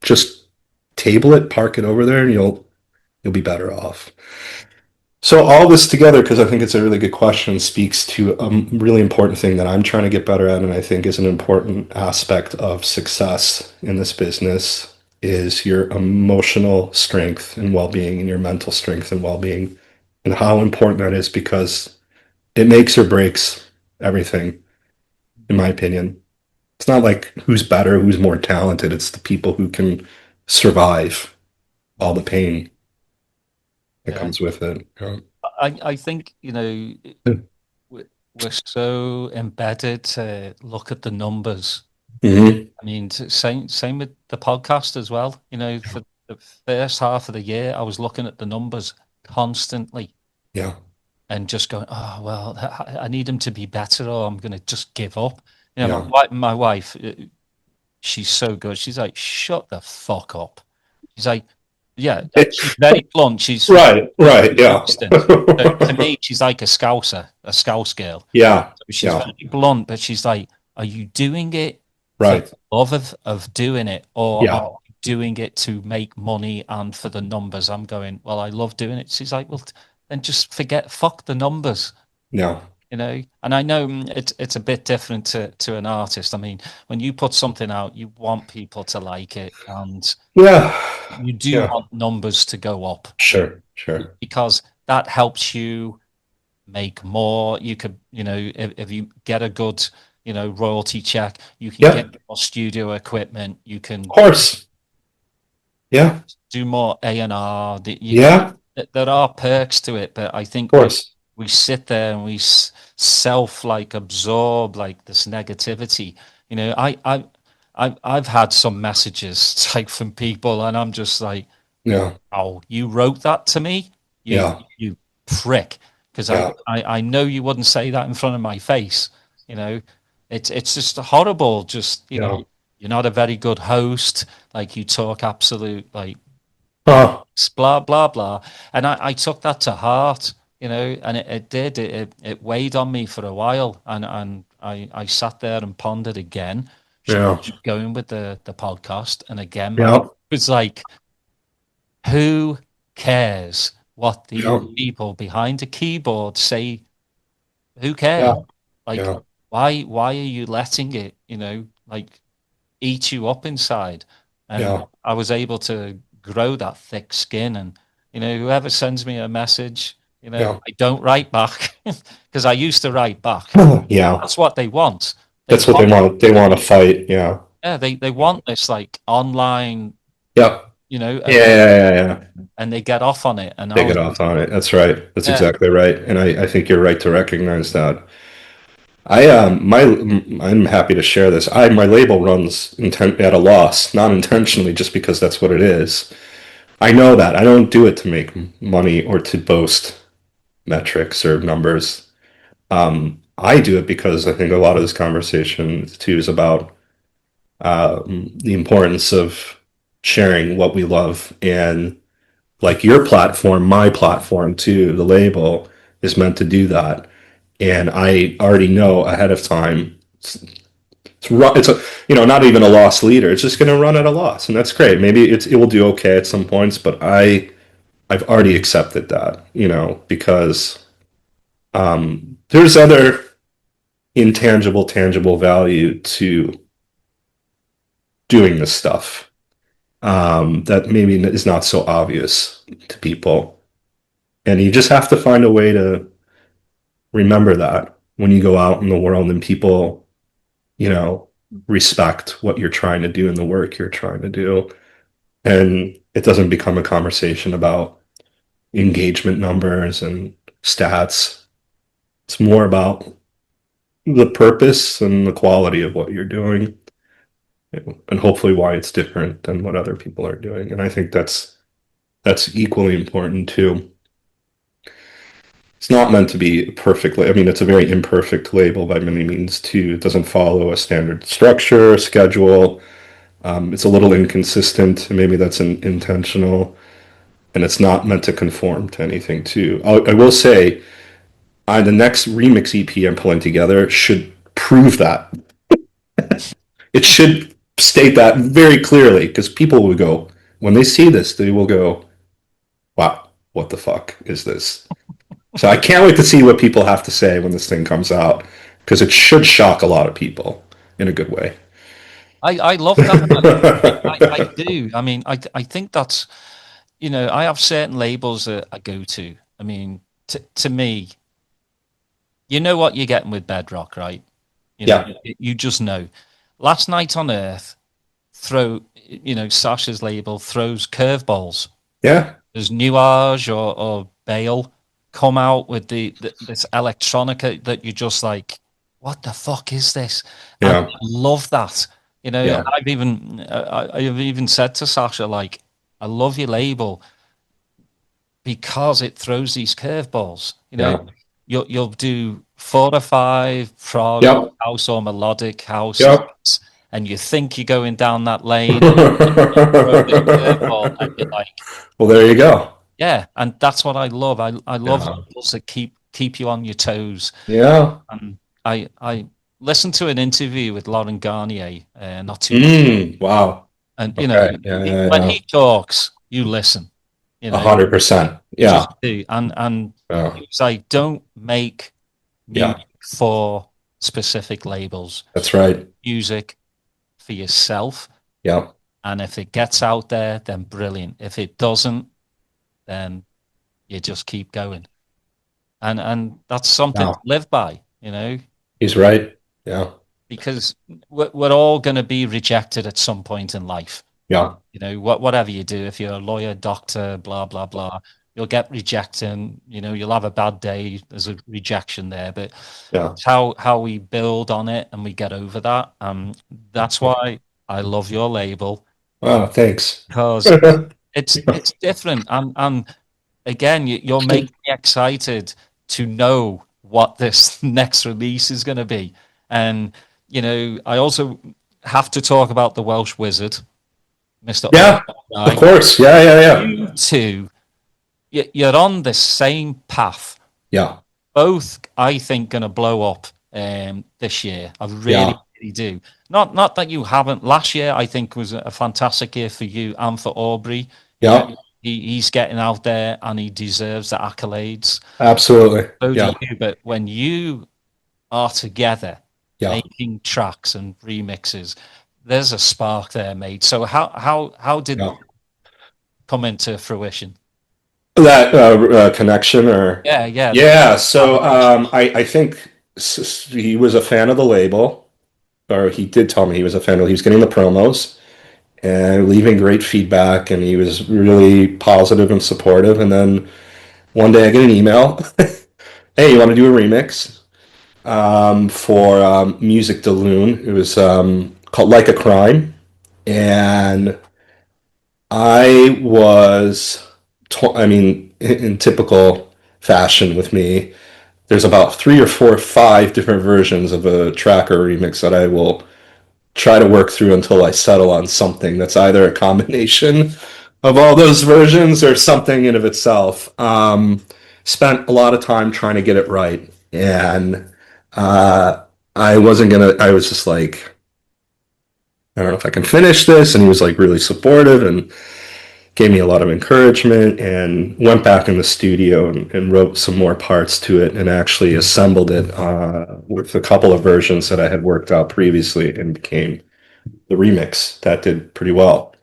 just table it, park it over there, and you'll be better off. So all this together, because I think it's a really good question, speaks to a really important thing that I'm trying to get better at, and I think is an important aspect of success in this business, is your emotional strength and well-being, and your mental strength and well-being, and how important that is, because it makes or breaks everything, in my opinion. It's not like who's better, who's more talented. It's the people who can survive all the pain that Yeah. comes with it. I think, we're so embedded to look at the numbers. Mm-hmm. I mean, same with the podcast as well. For the first half of the year, I was looking at the numbers constantly Yeah. and just going, oh, well, I need them to be better or I'm going to just give up. Yeah. My wife, she's so good. She's like, shut the fuck up. She's like, yeah, she's very blunt. She's Right. Right. Yeah. Houston. So to me, she's like a scouser, a scouse girl. Yeah. So she's Yeah. very blunt, but she's like, are you doing it for Right. the love of doing it, or are Yeah. you doing it to make money and for the numbers? I'm going, well, I love doing it. She's like, well, then just fuck the numbers. Yeah. And I know it's a bit different to an artist. I mean, when you put something out, you want people to like it, and Yeah. you do Yeah. want numbers to go up Sure. Sure. because that helps you make more. You could, if you get a good, royalty check, you can Yeah. get more studio equipment. You can Of course. Yeah. do more A&R. Yeah. There are perks to it, but I think Of course. we sit there and we self like absorb like this negativity. I I've had some messages like from people, and I'm just like, Yeah. oh, you wrote that to me, Yeah. you prick, because Yeah. I know you wouldn't say that in front of my face. You know, it's just horrible. Just Yeah. you're not a very good host. Like you talk absolute like Huh. blah blah blah, and I took that to heart. And it weighed on me for a while, and I sat there and pondered again. Should I Yeah. keep going with the podcast? And again, my Yeah. was like, who cares what the Yeah. people behind the keyboard say? Who cares? Yeah. Like, Yeah. why are you letting it, like eat you up inside? And Yeah. I was able to grow that thick skin. And, whoever sends me a message, Yeah. I don't write back because I used to write back. Yeah. That's what they want. They That's what they want, want. They want to fight. Yeah. yeah, they want this like online, Yep. Yeah. and Yeah. Yeah. Yeah. they get off on it. And I Take it was, off on it. That's right. That's yeah, exactly right. And I think you're right to recognize that. I'm happy to share this. My label runs at a loss, not intentionally, just because that's what it is. I know that. I don't do it to make money or to boast metrics or numbers. I do it because I think a lot of this conversation too is about the importance of sharing what we love, and like your platform, my platform too, the label is meant to do that. And I already know ahead of time it's a not even a loss leader. It's just going to run at a loss, and that's great. Maybe it will do okay at some points, but I've already accepted that, because there's other intangible, tangible value to doing this stuff that maybe is not so obvious to people, and you just have to find a way to remember that when you go out in the world and people, you know, respect what you're trying to do and the work you're trying to do. And it doesn't become a conversation about engagement numbers and stats. It's more about the purpose and the quality of what you're doing, and hopefully why it's different than what other people are doing. And I think that's equally important too. It's not meant to be perfectly. I mean, it's a very imperfect label by many means too. It doesn't follow a standard structure, schedule. It's a little inconsistent. Maybe that's intentional, and it's not meant to conform to anything too. I will say, the next remix EP I'm pulling together should prove that. It should state that very clearly, because people will go, when they see this, they will go, wow, what the fuck is this? So I can't wait to see what people have to say when this thing comes out, because it should shock a lot of people in a good way. I love that. I do. I mean, I think that's, I have certain labels that I go to. I mean, to me, you know what you're getting with Bedrock, right? Yeah. You just know. Last Night on Earth, Sasha's label throws curveballs. Yeah. There's Nuage or Bale come out with this electronica that you're just like, what the fuck is this? And Yeah. I love that. Yeah. I've even said to Sasha, like, I love your label because it throws these curveballs. Yeah. You'll do 4 or 5 prog Yep. house or melodic house, Yep. and you think you're going down that lane, and you throw this curveball, and you're like, Well, there you go. yeah. And that's what I love. I love Yeah. labels that keep you on your toes. Yeah. And I listened to an interview with Lauren Garnier not too long ago. Wow. And Okay. Yeah. when Yeah. he talks, you listen. 100%. You Yeah. just do. And Yeah. it's like, don't make Yeah. music for specific labels. That's right. Music for yourself. Yeah. And if it gets out there, then brilliant. If it doesn't, then you just keep going. And that's something Yeah. to live by, He's right. Yeah. because we're all going to be rejected at some point in life. Yeah. Whatever you do, if you're a lawyer, doctor, blah, blah, blah, you'll get rejected. You'll have a bad day. There's a rejection there, but Yeah. it's how we build on it and we get over that. That's why I love your label Oh, thanks. because it's different, and again, you're making me excited to know what this next release is going to be. And I also have to talk about the Welsh Wizard, Mr. Yeah, Aubrey of Fry. course. Yeah, yeah, yeah. You two, you're on the same path. Yeah, Both, I think, going to blow up this year. I really, yeah, really do. Not that you haven't. Last year, I think, was a fantastic year for you and for Aubrey. yeah, He's getting out there and he deserves the accolades. absolutely. So do Yeah, you. But when you are together yeah, making tracks and remixes, there's a spark there, mate. So how did yeah. come into fruition? That connection, or Yeah, the yeah. So collaboration. I think he was a fan of the label, or he did tell me he was a fan of. He was getting the promos and leaving great feedback, and he was really positive and supportive. And then one day I get an email, "Hey, you want to do a remix for Music de Lune?" It was called "Like a Crime," and I was, I mean, in typical fashion with me, there's about three or four or five different versions of a track or remix that I will try to work through until I settle on something that's either a combination of all those versions or something in of itself. Spent a lot of time trying to get it right, and I wasn't gonna. I was just like, I don't know if I can finish this, and he was like really supportive and gave me a lot of encouragement, and went back in the studio and wrote some more parts to it and actually assembled it with a couple of versions that I had worked out previously and became the remix that did pretty well.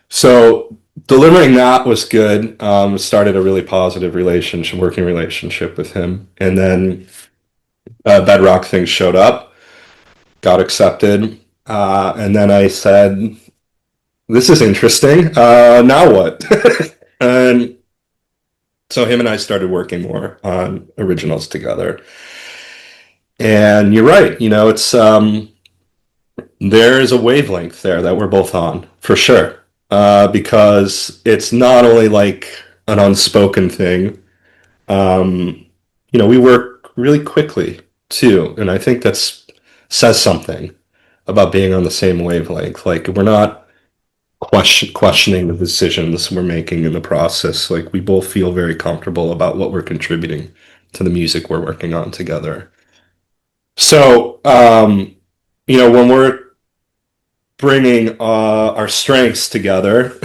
So delivering that was good. Started a really positive relationship, working relationship with him, and then Bedrock things showed up, got accepted, and then I said, "This is interesting. Now what?" And so him and I started working more on originals together. And you're right, it's there is a wavelength there that we're both on for sure, because it's not only like an unspoken thing. Um, we work really quickly too, and I think that's says something about being on the same wavelength. Like we're not questioning the decisions we're making in the process. Like we both feel very comfortable about what we're contributing to the music we're working on together. So, when we're bringing our strengths together,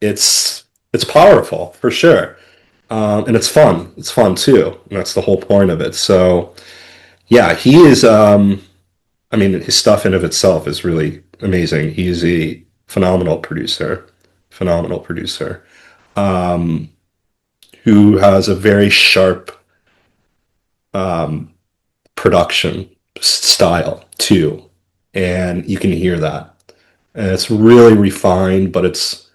it's powerful for sure, and it's fun. It's fun too, and that's the whole point of it. So, yeah, he is. I mean, his stuff in of itself is really amazing. He is a phenomenal producer, um, who has a very sharp um, production style too, and you can hear that. And it's really refined, but it's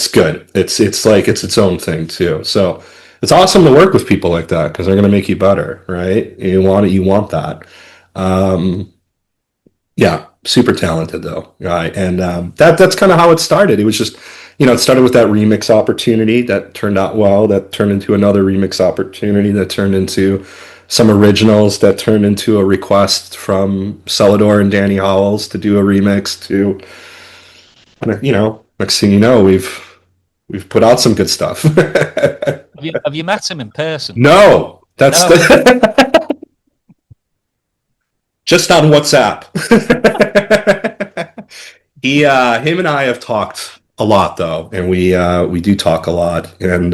good. It's like it's its own thing too. So it's awesome to work with people like that because they're going to make you better, right? You want it, you want that. Um, yeah, super talented though, right? And that's kind of how it started. It was just, it started with that remix opportunity that turned out well. That turned into another remix opportunity that turned into some originals that turned into a request from Celador and Danny Howells to do a remix to, next thing you know, we've put out some good stuff. Have you met him in person? No, that's No. the just on WhatsApp. Him and I have talked a lot though, and we do talk a lot, and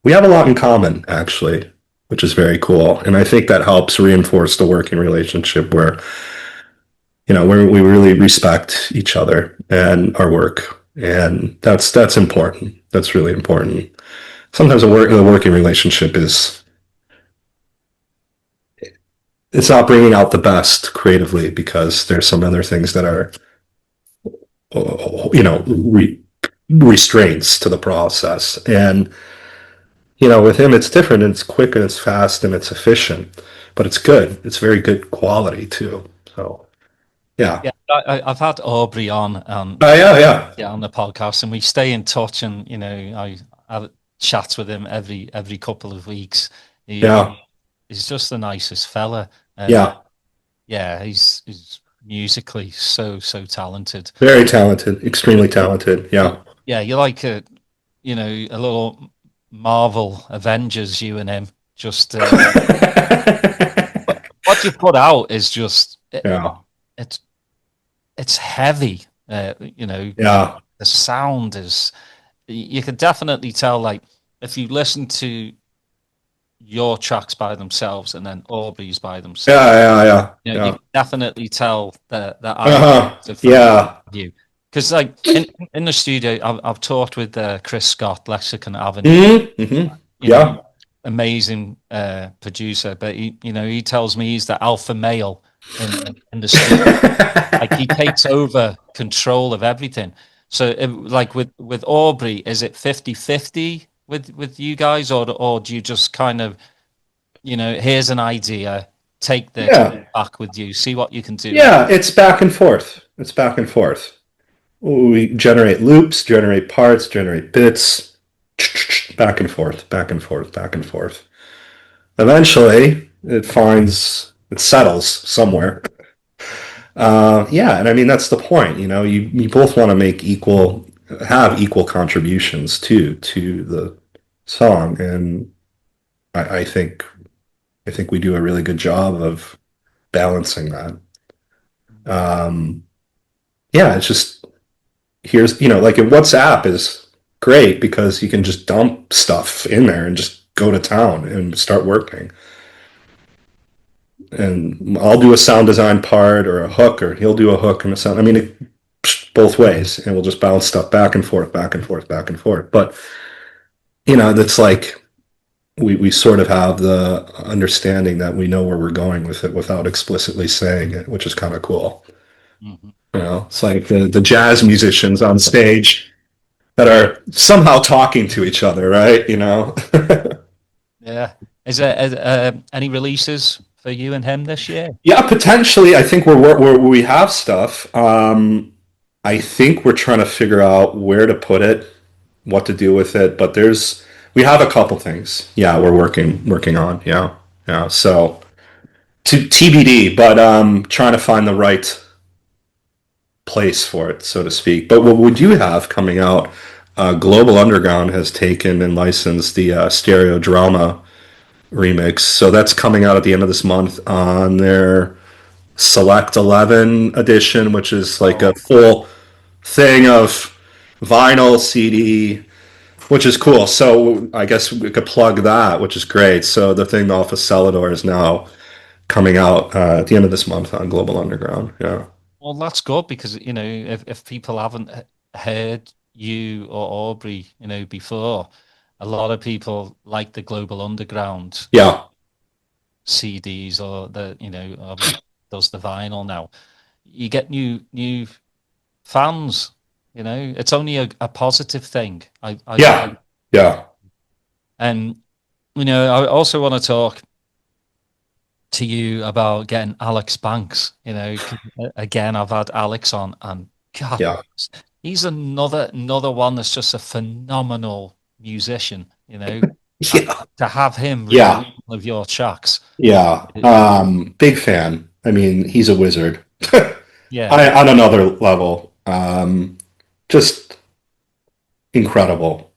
we have a lot in common actually, which is very cool. And I think that helps reinforce the working relationship where we really respect each other and our work, and that's important. That's really important. Sometimes the working relationship is it's not bringing out the best creatively because there's some other things that are restraints to the process. And with him it's different, and it's quick and it's fast and it's efficient, but it's good. It's very good quality too. So Yeah. Yeah, I've had Aubrey on, Yeah, yeah. yeah, on the podcast, and we stay in touch. And I have chats with him every couple of weeks. Yeah. He's just the nicest fella. Yeah. Yeah, he's musically so talented. Very talented, extremely talented. Yeah. Yeah, you're like a little Marvel Avengers, you and him. Just what you put out is just Yeah. it's it's heavy. Yeah. The sound is, you can definitely tell, like, if you listen to your tracks by themselves and then Aubrey's by themselves, Yeah. Yeah. Yeah. you Yeah. can definitely tell that I Uh-huh. from Yeah. you. Because, like, in the studio, I've talked with Chris Scott, Lexicon Avenue, Mm-hmm. Mm-hmm. you Yeah. know, amazing producer, but he tells me he's the alpha male in the studio. Like, he takes over control of everything. So, like, with Aubrey, is it 50-50 with you guys, or do you just kind of, here's an idea, take this Yeah. back with you, see what you can do with it? Yeah. It's back and forth. It's back and forth. We generate loops, generate parts, generate bits, back and forth, back and forth, back and forth. Eventually, it settles somewhere. Yeah, and I mean that's the point. You both want to have equal contributions to the song, and I think we do a really good job of balancing that. Um, yeah, it's just like in WhatsApp is great because you can just dump stuff in there and just go to town and start working. And I'll do a sound design part or a hook, or he'll do a hook and a sound. I mean, both ways, and we'll just bounce stuff back and forth, back and forth, back and forth. But that's like we sort of have the understanding that we know where we're going with it without explicitly saying it, which is kind of cool. Mm-hmm. It's like the jazz musicians on stage that are somehow talking to each other, right? Yeah. Is there any releases for you and him this year? Yeah, potentially. I think we have stuff. I think we're trying to figure out where to put it, what to do with it. But we have a couple things. Yeah, we're working on. Yeah, yeah. So to TBD, but trying to find the right place for it, so to speak. But what we do have coming out, Global Underground has taken and licensed the Stereo Drama remix. So that's coming out at the end of this month on their Select 11 edition, which is like a full thing of vinyl CD, which is cool. So I guess we could plug that, which is great. So the thing off of Celador is now coming out at the end of this month on Global Underground. Yeah. Well, that's good because, if people haven't heard you or Aubrey, before, a lot of people like the Global Underground Yeah. CDs, or Aubrey does the vinyl now. You get new fans. It's only a positive thing. Yeah. Yeah. And I also want to talk to you about getting Alex Banks. Again, I've had Alex on, and God, Yeah. he's another one that's just a phenomenal musician. Yeah. To have him read Yeah. one of your tracks. Yeah. Big fan. I mean, he's a wizard. Yeah. On another level. Just incredible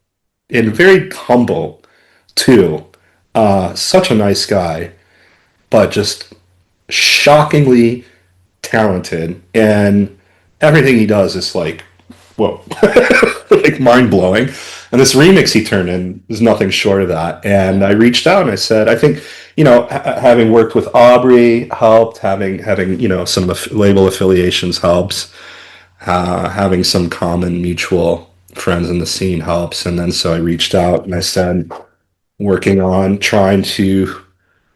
and very humble too. Such a nice guy, but just shockingly talented, and everything he does is like, whoa, like mind blowing. And this remix he turned in is nothing short of that. And I reached out and I said, I think, having worked with Aubrey helped, having some label affiliations helps, having some common mutual friends in the scene helps. And then so I reached out and I said, working on trying to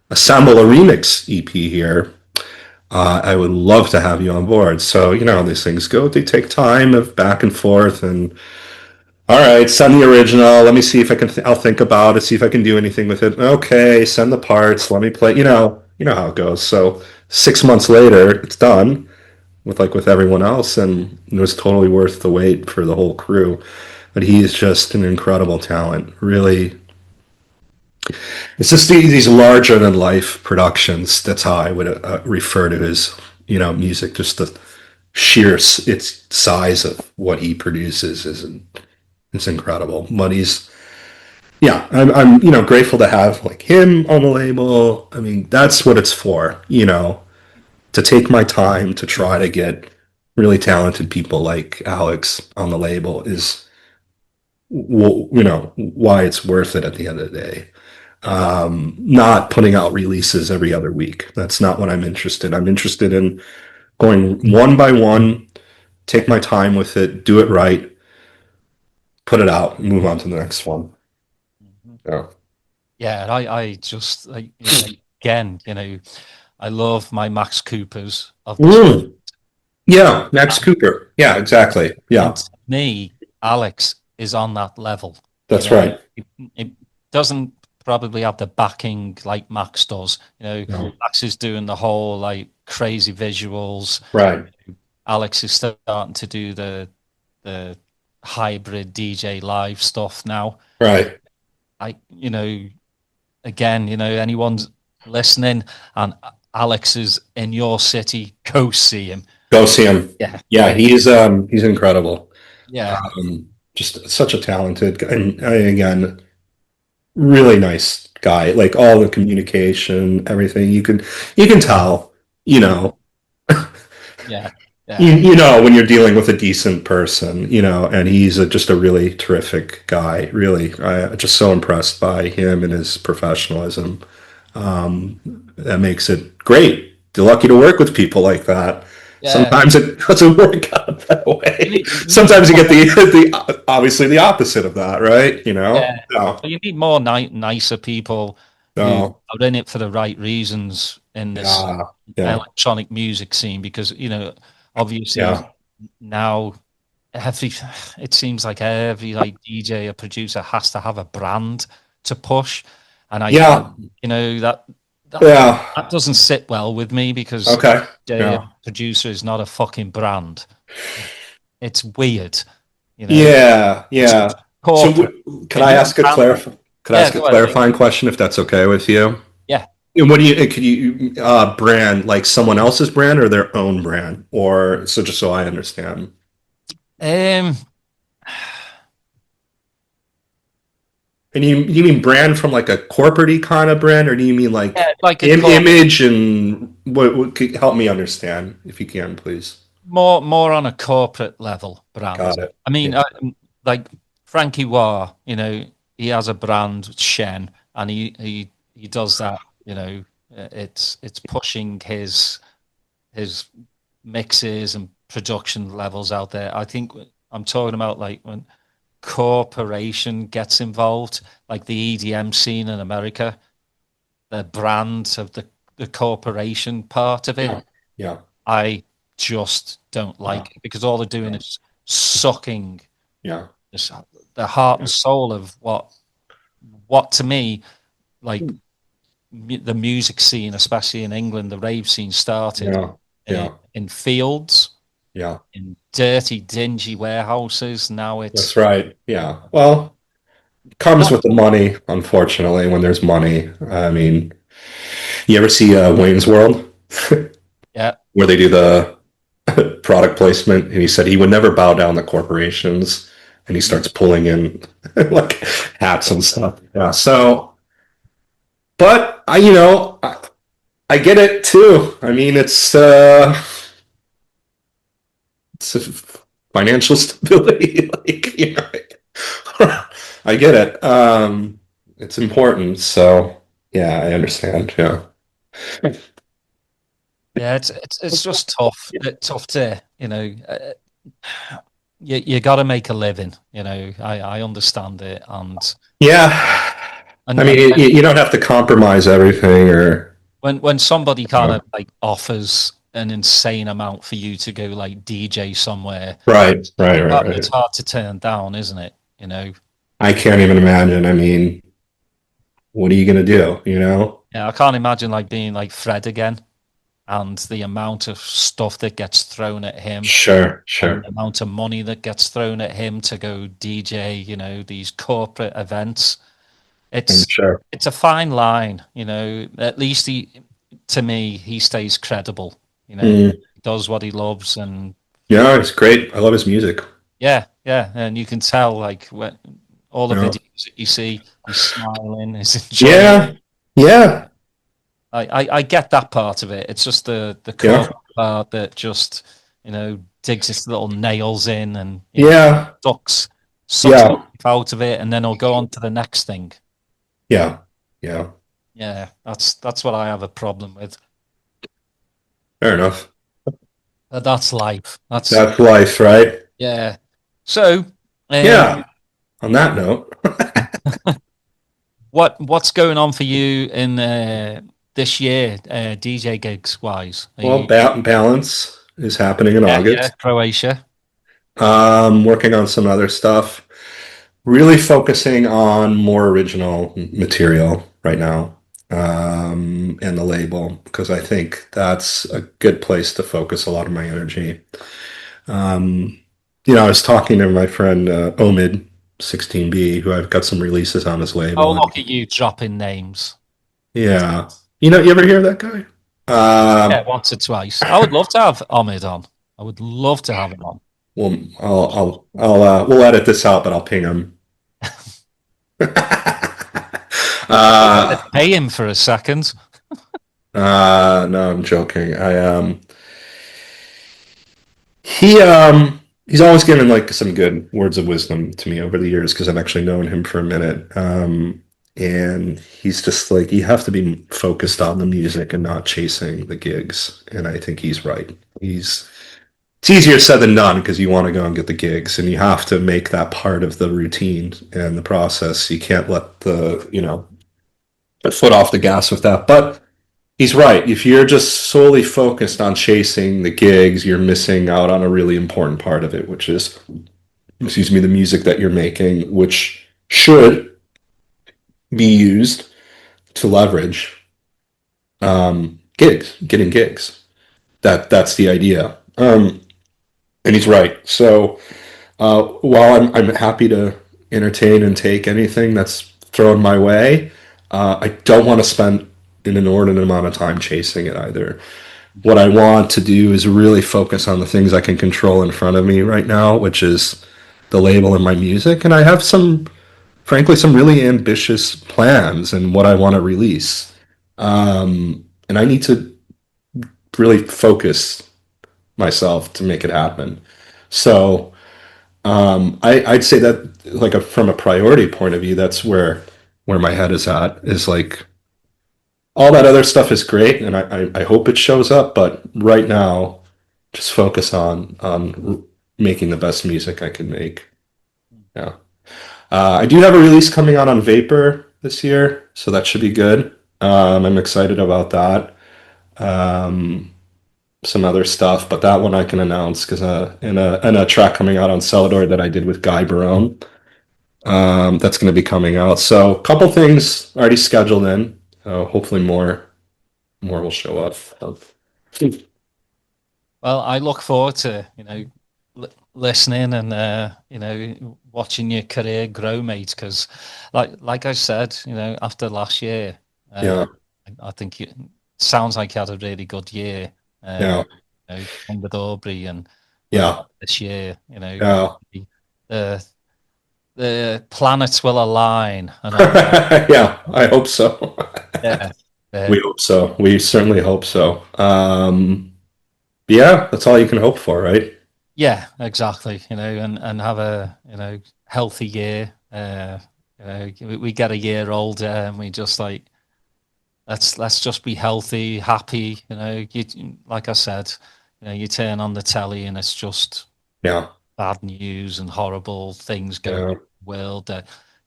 assemble a remix EP here. I would love to have you on board. So, how these things go. They take time of back and forth. And all right, send the original. Let me see if I can. I'll think about it. See if I can do anything with it. Okay, send the parts. Let me play. You know how it goes. So 6 months later, it's done. with everyone else, and it was totally worth the wait for the whole crew. But he's just an incredible talent. Really, it's just these larger than life productions. That's how I would refer to his, music. Just the sheer its size of what he produces is it's incredible. But yeah, I'm grateful to have like him on the label. I mean, that's what it's for. To take my time to try to get really talented people like Alex on the label is, why it's worth it at the end of the day. Not putting out releases every other week. That's not what I'm interested. I'm interested in going one by one, take my time with it, do it right, put it out, move on to the next one. Yeah. Yeah, and I just again, I love my Max Coopers of the Yeah, Max Cooper. Yeah, exactly. Yeah. And to me, Alex is on that level. That's right. It doesn't probably have the backing like Max does. No. Max is doing the whole like crazy visuals. Right. Alex is starting to do the hybrid DJ live stuff now. Right. Again, anyone's listening and Alex is in your city, go see him. Go see him. Yeah. Yeah, he's incredible. Yeah. Just such a talented guy. And again, really nice guy. Like all the communication, everything. You can tell, Yeah. when you're dealing with a decent person, and he's just a really terrific guy. Really, I'm just so impressed by him and his professionalism. That makes it great. You're lucky to work with people like that. Yeah. Sometimes it doesn't work out that way. Sometimes you get the obviously the opposite of that, right? Yeah. No. You need more nicer people who are in it for the right reasons in this electronic music scene, because obviously now it seems like every like DJ or producer has to have a brand to push, and I that doesn't sit well with me, because producer is not a fucking brand. It's weird, Yeah. So can I ask a clarifying question, if that's okay with you? Yeah. And could you brand like someone else's brand or their own brand, or so just so I understand? And you mean brand from like a corporate-y kind of brand, or do you mean like image, and what could help me understand if you can, please? More on a corporate level brand. Got it. I mean, like Frankie Wah, he has a brand, Shen, and he does that. It's pushing his mixes and production levels out there. I think I'm talking about like when corporation gets involved, like the EDM scene in America, the brand of the corporation part of it. Yeah. I just don't like it, because all they're doing is sucking the heart and soul of what to me, like the music scene, especially in England, the rave scene started in fields, in dirty, dingy warehouses. Now that's right. Yeah. Well, it comes with the money, unfortunately. When there's money, I mean, you ever see Wayne's World? Yeah. Where they do the product placement, and he said he would never bow down to corporations, and he starts pulling in like hats and stuff. Yeah. So, but I get it too. I mean, it's a financial stability. I get it. It's important. So yeah, I understand. Yeah. Yeah, it's just tough. It's tough to you got to make a living. I understand it, and I mean, you don't have to compromise everything, or when somebody kind of like offers an insane amount for you to go like DJ somewhere, right. It's hard to turn down, isn't it? I can't even imagine. I mean, what are you gonna do? Yeah, I can't imagine like being like Fred again. and the amount of stuff that gets thrown at him, Sure, and sure. the amount of money that gets thrown at him to go DJ, these corporate events. I'm It's sure. it's a fine line, At least to me, he stays credible. Mm. He does what he loves, and Yeah, it's great. I love his music. yeah, and you can tell like when all the Yeah. videos that you see, he's smiling, he's enjoying. Yeah. Yeah. I get that part of it. It's just the Yeah. corporate part that just digs his little nails in and Yeah. sucks the Yeah. life out of it, and then he'll go on to the next thing. Yeah. Yeah. Yeah, that's what I have a problem with. Fair enough. But that's life. That's That's life, right? yeah. So, Yeah. On that note, what's going on for you in this year, DJ gigs wise? well, Balance is happening in Yeah, August. Croatia. Working on some other stuff. Really focusing on more original material right now, and the label, because I think that's a good place to focus a lot of my energy. Um, I was talking to my friend Omid 16B, who I've got some releases on his label. Oh, look at you dropping names. Yeah. You ever hear of that guy? Yeah, once or twice. I would love to have Ahmed on. I would love to have him on. Well, we'll edit this out, but I'll ping him. Pay him for a second. No, I'm joking. He's always given like some good words of wisdom to me over the years, because I've actually known him for a minute. And he's just like, you have to be focused on the music and not chasing the gigs. And I think he's right. It's easier said than done, because you want to go and get the gigs, and you have to make that part of the routine and the process. You can't let the foot off the gas with that. But he's right. If you're just solely focused on chasing the gigs, you're missing out on a really important part of it, which is, the music that you're making, which should be used to leverage getting gigs. That's the idea. And he's right. So while I'm happy to entertain and take anything that's thrown my way, I don't want to spend an inordinate amount of time chasing it either. What I want to do is really focus on the things I can control in front of me right now, which is the label and my music. And I have frankly, some really ambitious plans and what I want to release. And I need to really focus myself to make it happen. So I'd say that, like, from a priority point of view, that's where my head is at. Is like, all that other stuff is great, and I hope it shows up. But right now, just focus on making the best music I can make. Yeah, I do have a release coming out on Vapor this year, so that should be good. I'm excited about that. Some other stuff, but that one I can announce, because in a track coming out on Celador that I did with Guy Barone, that's going to be coming out. So a couple things already scheduled in. Hopefully more will show up. Well, I look forward to listening and watching your career grow, mate. Because like I said, after last year, Yeah. I think it sounds like you had a really good year. Yeah. With Aubrey, and Yeah. this year, Yeah. the planets will align. And Yeah, I hope so. yeah, We hope so. We certainly hope so. Yeah, that's all you can hope for, right? yeah, exactly. And have a healthy year. We get a year older, and we just like let's just be healthy, happy. Like I said, you turn on the telly and it's just bad news and horrible things going on in the world.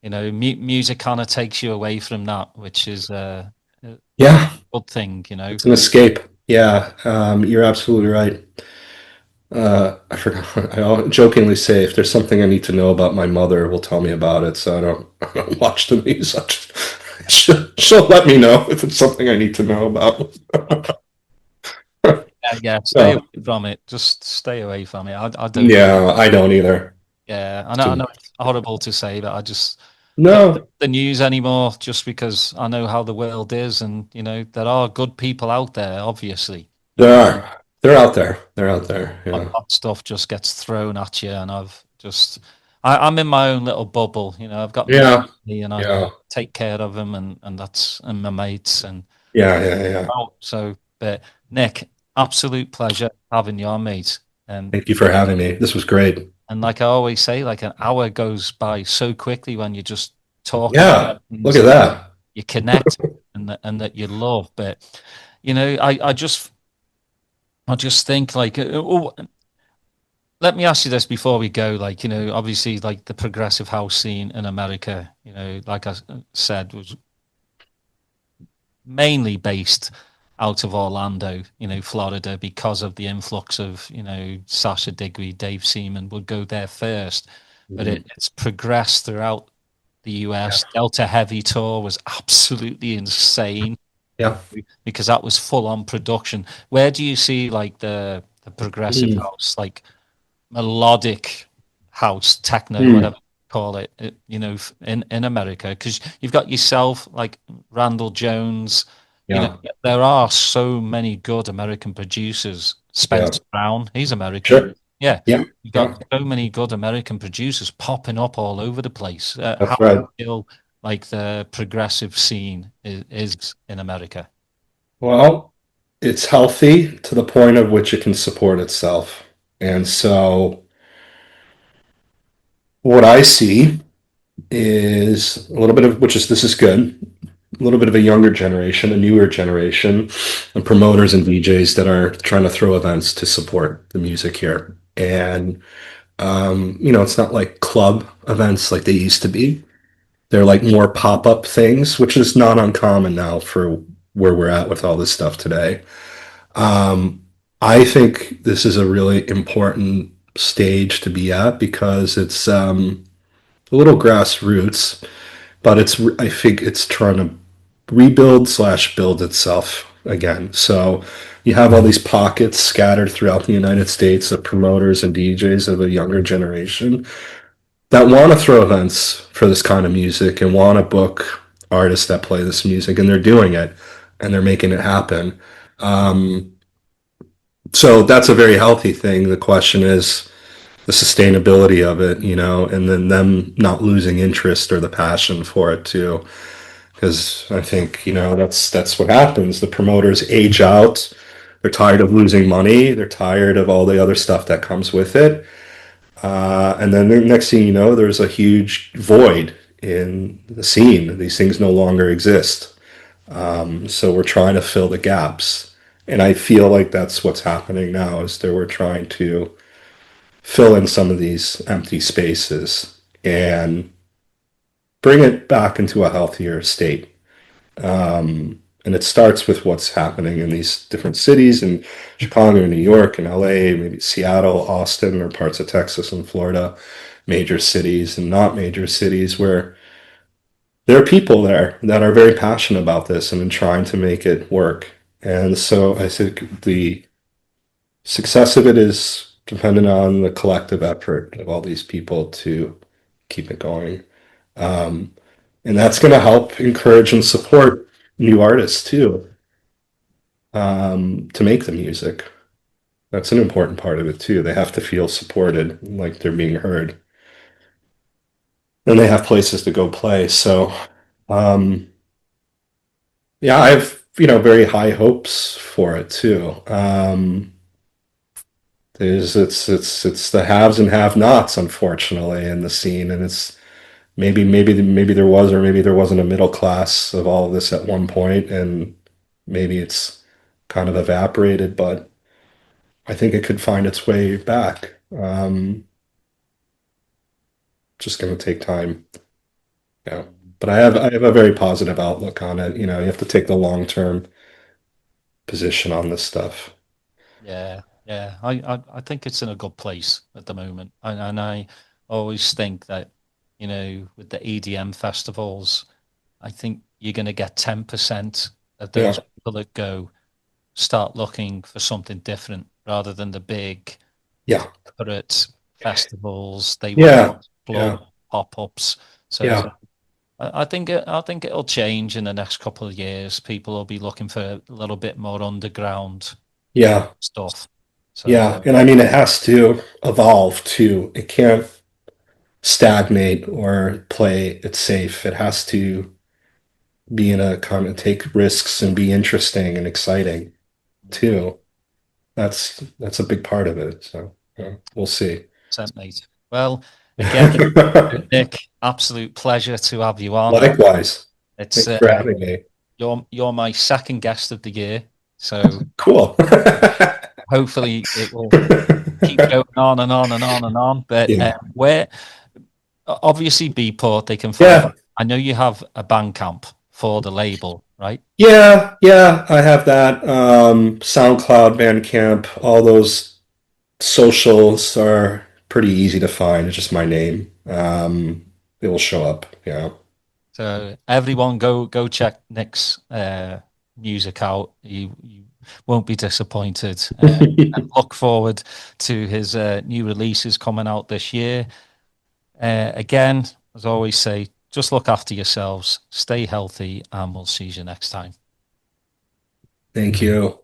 Music kind of takes you away from that, which is a good thing. It's an escape. Yeah, you're absolutely right. I forgot. I jokingly say, if there's something I need to know about my mother, will tell me about it. So I don't watch the news. She'll let me know if it's something I need to know about. yeah, stay So, away from it. Just stay away from it. I don't. yeah, I don't either. Yeah, I So, know it's horrible to say, but I just don't look no, at the news anymore just because I know how the world is, and there are good people out there, obviously, there are. They're out there. They're out there. but Yeah. that stuff just gets thrown at you, and I'm in my own little bubble. I've got me, Yeah. and I Yeah. take care of them, and my mates, and Yeah. Yeah. Yeah. so. But Nick, absolute pleasure having you on, mate. And Thank you for having me. This was great. like I always say, like an hour goes by so quickly when you're just talking about Yeah. Look things at that that. you connect and that you love. But I just think like let me ask you this before we go. Like, obviously, like the progressive house scene in America, like I said, was mainly based out of Orlando, Florida, because of the influx of, Sasha&Digweed, Dave Seaman would go there first. But Mhm. it's progressed throughout the Yeah. US. Delta Heavy Tour was absolutely insane Yeah. because that was full on production. Where do you see like the progressive Mm. house, like melodic house, techno, Mm. whatever you call it, in America? Because you've got yourself like Randall Jones. Yeah. There are so many good American producers. Yeah. Spencer Brown, he's American. Sure. Yeah, Yeah. you've Yeah. got so many good American producers popping up all over the place. How That's do right. you feel like the progressive scene is in America? Well, it's healthy to the point of which it can support itself. And so what I see is a little bit of, which is, this is good, a little bit of a younger generation, a newer generation of promoters and DJs that are trying to throw events to support the music here. And, it's not like club events like they used to be. They're like more pop-up things, which is not uncommon now for where we're at with all this stuff today. Um, I think this is a really important stage to be at because it's a little grassroots, but I think it's trying to rebuild slash build itself again. So you have all these pockets scattered throughout the United States of promoters and DJs of a younger generation that want to throw events for this kind of music and want to book artists that play this music, and they're doing it and they're making it happen. Um, so that's a very healthy thing. The question is the sustainability of it, and then them not losing interest or the passion for it too. Because I think, that's what happens. The promoters age out. They're tired of losing money. They're tired of all the other stuff that comes with it. And then the next thing you know, there's a huge void in the scene. These things no longer exist. So we're trying to fill the gaps. And I feel like that's what's happening now is that we're trying to fill in some of these empty spaces and bring it back into a healthier state. And it starts with what's happening in these different cities in Chicago, New York, and LA, maybe Seattle, Austin, or parts of Texas and Florida, major cities and not major cities where there are people there that are very passionate about this and in trying to make it work. And so I think the success of it is dependent on the collective effort of all these people to keep it going. Um, and that's going to help encourage and support new artists too, to make the music. That's an important part of it too. They have to feel supported, like they're being heard, and they have places to go play. So, um, yeah, I have very high hopes for it too. It's the haves and have-nots, unfortunately, in the scene, and it's maybe there was or maybe there wasn't a middle class of all of this at one point, and maybe it's kind of evaporated, but I think it could find its way back. Just going to take time. Yeah. But I have a very positive outlook on it. You have to take the long-term position on this stuff. Yeah, yeah. I think it's in a good place at the moment. And I always think that, with the EDM festivals, I think you're going to get 10% of Yeah. those people that go. start looking for something different rather than the big Yeah. corporate festivals. They Yeah. want Yeah. club pop-ups. So Yeah. I think it'll change in the next couple of years. People will be looking for a little bit more underground Yeah. stuff. So Yeah. And I mean, it has to evolve too. It can't stagnate or play it safe. It has to be in a kind of take risks and be interesting and exciting too. That's a big part of it. So yeah, we'll see. mate. Well, again, Nick, absolute pleasure to have you on. Likewise. It's Thanks for having me. you're my second guest of the year, so Cool. hopefully it will keep going on and on and on and on. But Yeah. where obviously Beatport, they can find. Yeah. I know you have a Bandcamp for the label, right? Yeah. Yeah. I have that. SoundCloud, Bandcamp, all those socials are pretty easy to find. It's just my name. It will show up. Yeah. So everyone go check Nick's music out. You won't be disappointed. And look forward to his new releases coming out this year. Again, as I always say, just look after yourselves, stay healthy, and we'll see you next time. Thank you.